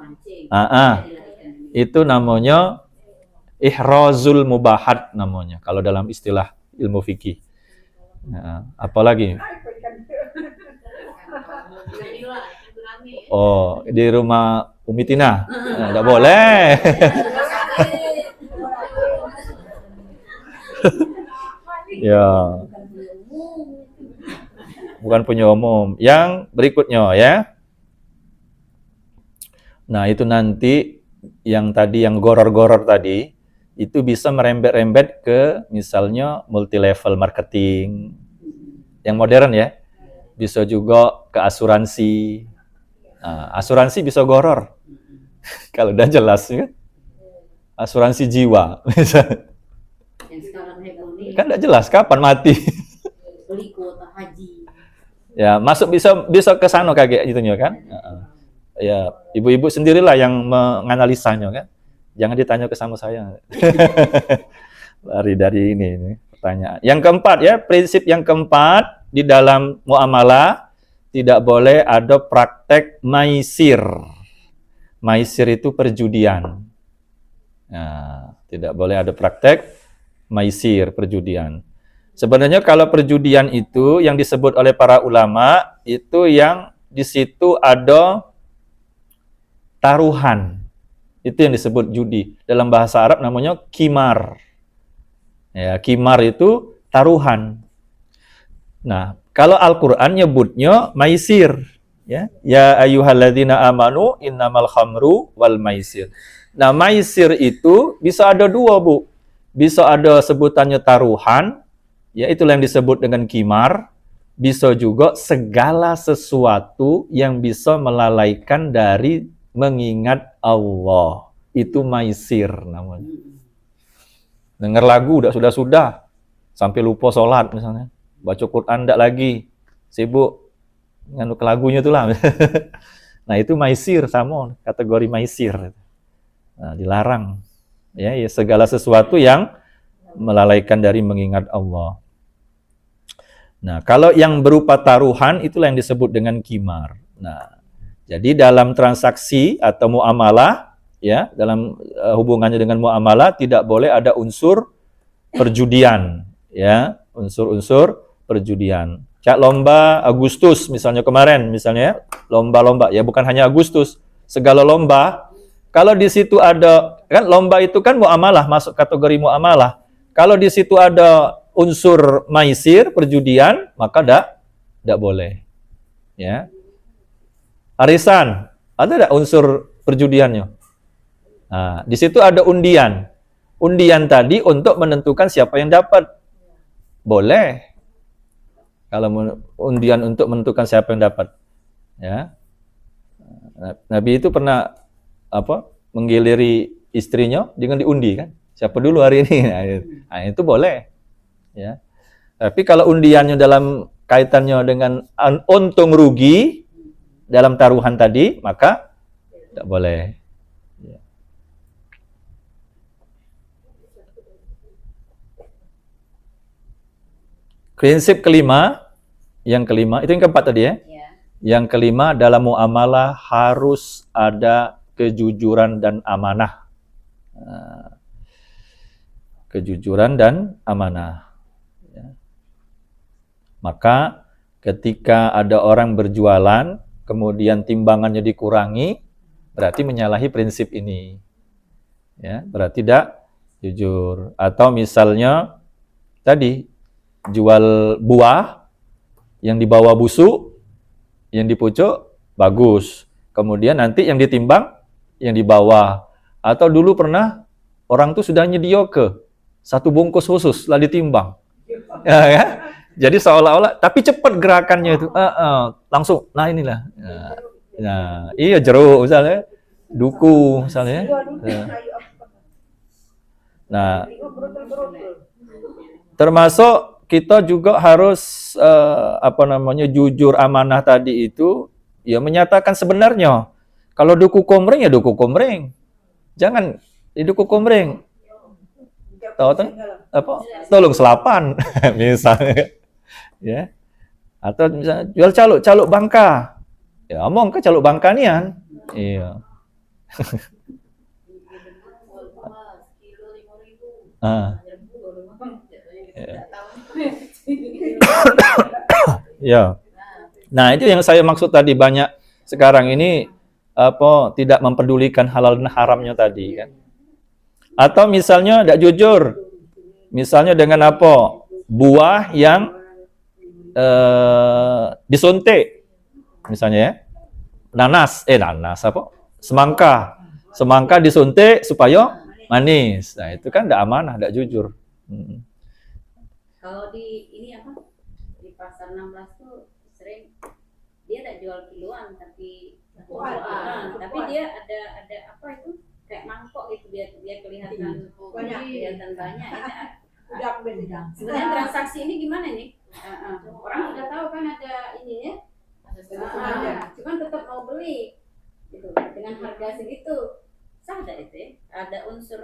Itu namanya Ihrazul mubahat namanya kalau dalam istilah ilmu fikih. Nah, apalagi? Oh, di rumah Umi Tina. Nah, enggak boleh. Ya. Bukan punya umum. Yang berikutnya ya. Nah, itu nanti yang tadi yang goror-goror tadi itu bisa merembet-rembet ke misalnya multi level marketing yang modern ya. Bisa juga ke asuransi. Nah, asuransi bisa goror. Kalau udah jelas ya. Asuransi jiwa misalnya. Yang sekarang heboh nih, Kan udah jelas kapan mati. beli kuota haji. Ya, masuk bisa ke sana kayak gitunya kan. Ya, ibu-ibu sendirilah yang menganalisanya kan. Jangan ditanya ke sama saya. Lari dari ini pertanyaan. Yang keempat ya, prinsip yang keempat di dalam muamalah tidak boleh ada praktek maisir. Maisir itu perjudian. Nah, tidak boleh ada praktek maisir, perjudian. Sebenarnya kalau perjudian itu yang disebut oleh para ulama itu yang di situ ada taruhan. Itu yang disebut judi. Dalam bahasa Arab namanya kimar. Ya, kimar itu taruhan. Nah, kalau Al-Qur'an nyebutnya maisir, ya. Ya ayyuhalladzina amanu innamal khamru wal maisir. Nah, maisir itu bisa ada dua, Bu. Bisa ada sebutannya taruhan, ya itulah yang disebut dengan kimar. Bisa juga segala sesuatu yang bisa melalaikan dari mengingat Allah. Itu maisir namanya. Dengar lagu sudah sampai lupa sholat misalnya. Baca Quran enggak lagi. Sibuk nganu ke lagunya itulah. Nah, itu maisir sama kategori maisir. Nah, dilarang. Ya, segala sesuatu yang melalaikan dari mengingat Allah. Nah, kalau yang berupa taruhan itulah yang disebut dengan kimar. Nah, jadi dalam transaksi atau muamalah, ya, dalam hubungannya dengan muamalah tidak boleh ada unsur perjudian, ya, unsur-unsur perjudian. Cak lomba Agustus misalnya kemarin, misalnya lomba-lomba, ya bukan hanya Agustus, segala lomba. Kalau di situ ada, kan lomba itu kan muamalah, masuk kategori muamalah. Kalau di situ ada unsur maisir, perjudian, maka tidak boleh. Ya. Arisan, ada tidak unsur perjudiannya? Nah, di situ ada undian. Undian tadi untuk menentukan siapa yang dapat. Boleh. Kalau undian untuk menentukan siapa yang dapat. Ya. Nabi itu pernah menggiliri istrinya dengan diundi kan? Siapa dulu hari ini? Nah, itu boleh. Ya. Tapi kalau undiannya dalam kaitannya dengan untung rugi dalam taruhan tadi, maka tidak boleh. Ya. Prinsip kelima, itu yang keempat tadi ya. Ya. Yang kelima, dalam muamalah harus ada kejujuran dan amanah. Nah, kejujuran dan amanah. Ya. Maka ketika ada orang berjualan, kemudian timbangannya dikurangi, berarti menyalahi prinsip ini. Ya, berarti tidak jujur. Atau misalnya tadi jual buah yang dibawa busuk, yang dipucuk bagus. Kemudian nanti yang ditimbang yang dibawa. Atau dulu pernah orang tuh sudah nyedio ke satu bungkus khusus lah ditimbang. Ya, ya? Jadi seolah-olah, tapi cepat gerakannya itu. Langsung, nah inilah. Nah, iya jeruk misalnya, duku misalnya. Nah, termasuk kita juga harus jujur amanah tadi itu, ya menyatakan sebenarnya. Kalau duku komring ya duku komring. Jangan di duku komring. Tahu apa? Tolong selapan misalnya. Ya. Atau misalnya jual caluk bangka. Ya omong ke caluk bangka nian. Iya. Ah. Ya. Nah, itu yang saya maksud tadi, banyak sekarang ini tidak mempedulikan halal dan haramnya tadi kan. Atau misalnya tidak jujur. Misalnya dengan buah yang disuntik. Misalnya ya. Semangka. Semangka disuntik supaya manis. Nah, itu kan tidak amanah, tidak jujur. Kalau di pasar 16 tuh sering dia tak jual kiloan tapi dia ada apa itu kayak mangkok gitu biar kelihatan banyak. Sebenarnya transaksi ini gimana nih? Orang sudah tahu kan ada ini ya. Cuman tetap mau beli gitu dengan harga segitu. Sah enggak itu ya? Ada unsur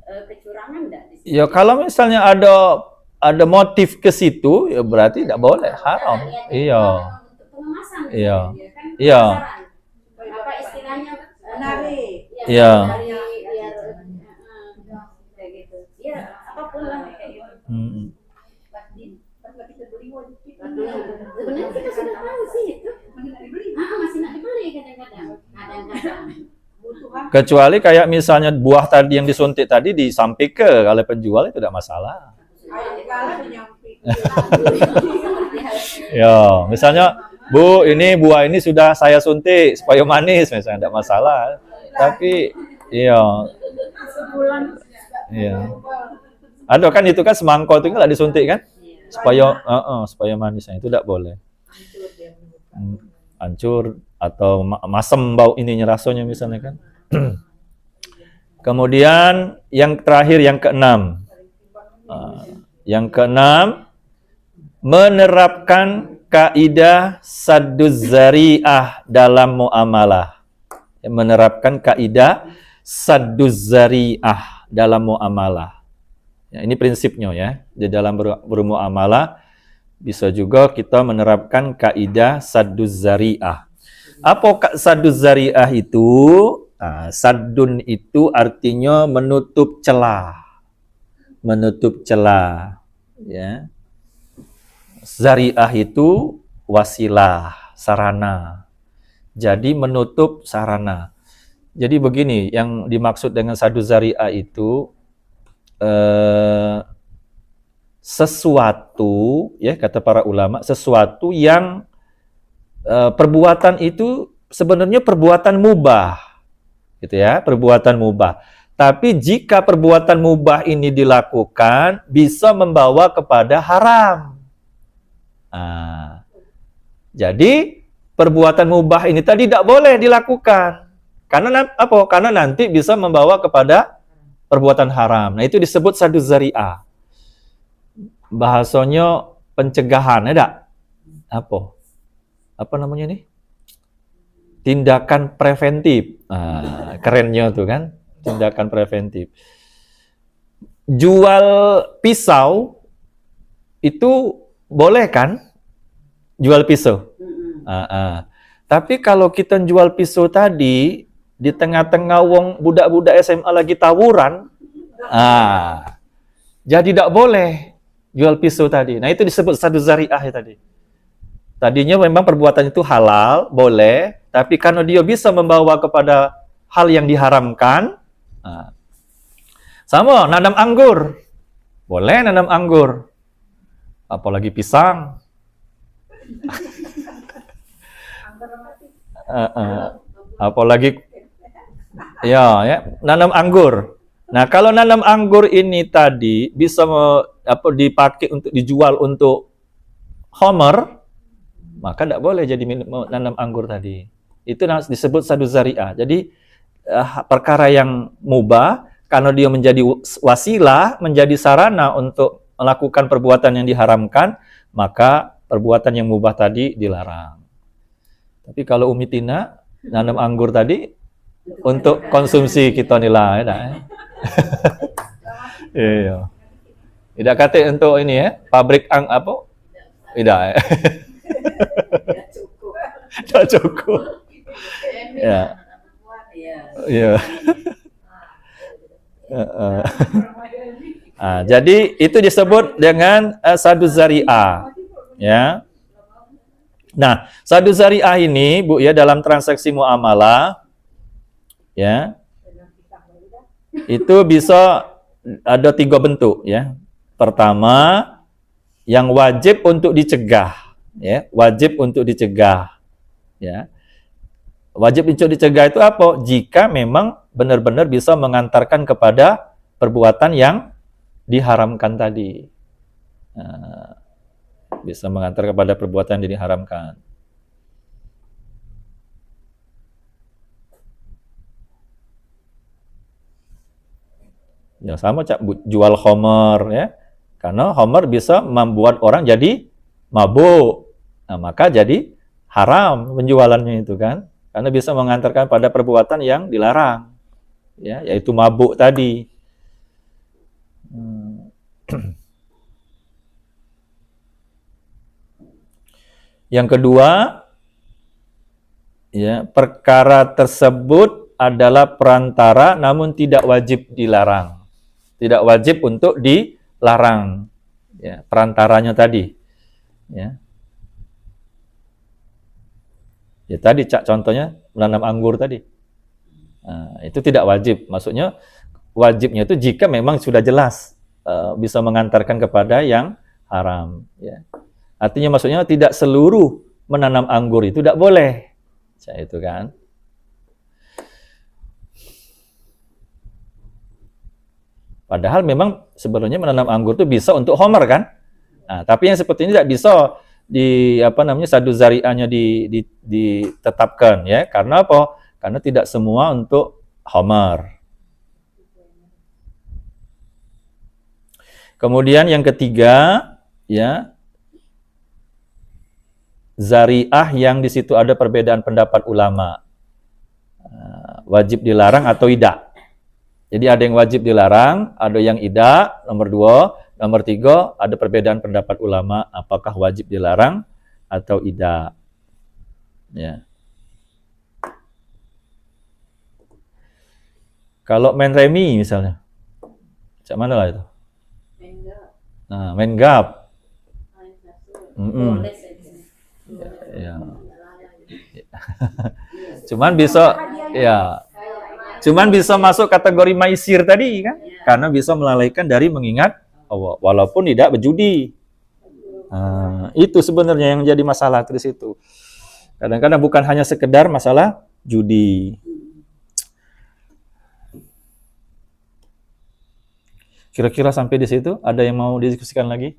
kecurangan enggak di sini? Ya kalau misalnya ada motif ke situ ya berarti tidak boleh, haram. Iya. Untuk pengemasan. Iya. Kan? Iya. Apa istilahnya? Menarik. Iya. Biar kayak gitu. Ya, apapun lah kayak gitu. Sebenarnya kita sudah tahu sih itu. Masih nak dibeli kadang-kadang. Kecuali kayak misalnya buah tadi yang disuntik tadi disampik oleh penjual itu tidak masalah. Ya, misalnya Bu, ini buah ini sudah saya suntik supaya manis, misalnya tidak masalah. Tapi, iya. Ada kan itu kan semangkok itu nggak disuntik kan? Supaya manisnya itu tidak boleh. Hancur atau masam bau ininya rasanya misalnya kan. Kemudian yang terakhir yang keenam. Yang keenam, menerapkan kaidah sadduz zari'ah dalam muamalah. Menerapkan kaidah sadduz zari'ah dalam muamalah. Ya, ini prinsipnya ya. Di dalam bermuamalah bisa juga kita menerapkan kaidah sadduz zari'ah. Apa sadduz zari'ah itu? Saddun itu artinya menutup celah. Menutup celah. Ya. Zari'ah itu wasilah, sarana. Jadi menutup sarana. Jadi begini, yang dimaksud dengan sadduz zari'ah itu sesuatu, ya kata para ulama, sesuatu yang perbuatan itu sebenarnya perbuatan mubah, gitu ya, perbuatan mubah. Tapi jika perbuatan mubah ini dilakukan, bisa membawa kepada haram. Jadi perbuatan mubah ini tadi tidak boleh dilakukan. Karena apa? Karena nanti bisa membawa kepada perbuatan haram. Nah, itu disebut sadduz zari'ah. Bahasanya pencegahan, ada? Apa namanya nih? Tindakan preventif. Kerennya tuh kan, tindakan preventif. Jual pisau itu boleh kan? Jual pisau. Tapi kalau kita jual pisau tadi di tengah-tengah budak-budak SMA lagi tawuran, jadi tidak boleh jual pisau tadi. Nah, itu disebut sadduz zari'ah ya tadi. Tadinya memang perbuatan itu halal, boleh, tapi karena dia bisa membawa kepada hal yang diharamkan, sama nanam anggur. Boleh nanam anggur. Apalagi pisang. Apalagi nanam anggur. Nah, kalau nanam anggur ini tadi bisa dipakai untuk dijual untuk homer, maka tidak boleh jadi nanam anggur tadi. Itu disebut sadduz zari'ah. Jadi perkara yang mubah, karena dia menjadi wasilah, menjadi sarana untuk melakukan perbuatan yang diharamkan, maka perbuatan yang mubah tadi dilarang. Tapi kalau Umi Tina nanam anggur tadi untuk konsumsi kita nilai, iya. Tidak kata untuk ini ya, pabrik apa? Tidak. Tidak cukup. Ya. Iya. Jadi itu disebut dengan sadu zari'ah, ya. Nah, sadu zari'ah ini, Bu, ya, dalam transaksi muamalah, ya, itu bisa ada 3 bentuk, ya. Pertama, yang wajib untuk dicegah, ya, wajib untuk dicegah, ya. Wajib untuk dicegah itu apa? Jika memang benar-benar bisa mengantarkan kepada perbuatan yang diharamkan tadi. Bisa mengantar kepada perbuatan yang diharamkan. Ya sama, Cak, jual khamar, ya. Karena khamar bisa membuat orang jadi mabuk. Nah, maka jadi haram penjualannya itu kan. Karena bisa mengantarkan pada perbuatan yang dilarang. Ya, yaitu mabuk tadi. Yang kedua, ya, perkara tersebut adalah perantara namun tidak wajib dilarang. Tidak wajib untuk dilarang. Ya, perantaranya tadi. Ya. Ya tadi, Cak, contohnya menanam anggur tadi. Nah, itu tidak wajib. Maksudnya wajibnya itu jika memang sudah jelas bisa mengantarkan kepada yang haram. Ya. Artinya maksudnya tidak seluruh menanam anggur itu tidak boleh. Itu kan. Padahal memang sebenarnya menanam anggur itu bisa untuk homer kan. Nah, tapi yang seperti ini tidak bisa sadu zari'ahnya ditetapkan, ya. Karena apa? Karena tidak semua untuk homer. Kemudian yang ketiga, ya, zari'ah yang di situ ada perbedaan pendapat ulama. Wajib dilarang atau tidak. Jadi ada yang wajib dilarang, ada yang tidak, nomor 2. Nomor 3, ada perbedaan pendapat ulama apakah wajib dilarang atau tidak. Ya. Kalau main remi misalnya, macam mana lah itu? Nah, main gap. Ya. Cuman bisa masuk kategori maisir tadi kan? Karena bisa melalaikan dari mengingat Allah, walaupun tidak berjudi. Itu sebenarnya yang jadi masalah di situ. Kadang-kadang bukan hanya sekedar masalah judi. Kira-kira sampai di situ, ada yang mau didiskusikan lagi?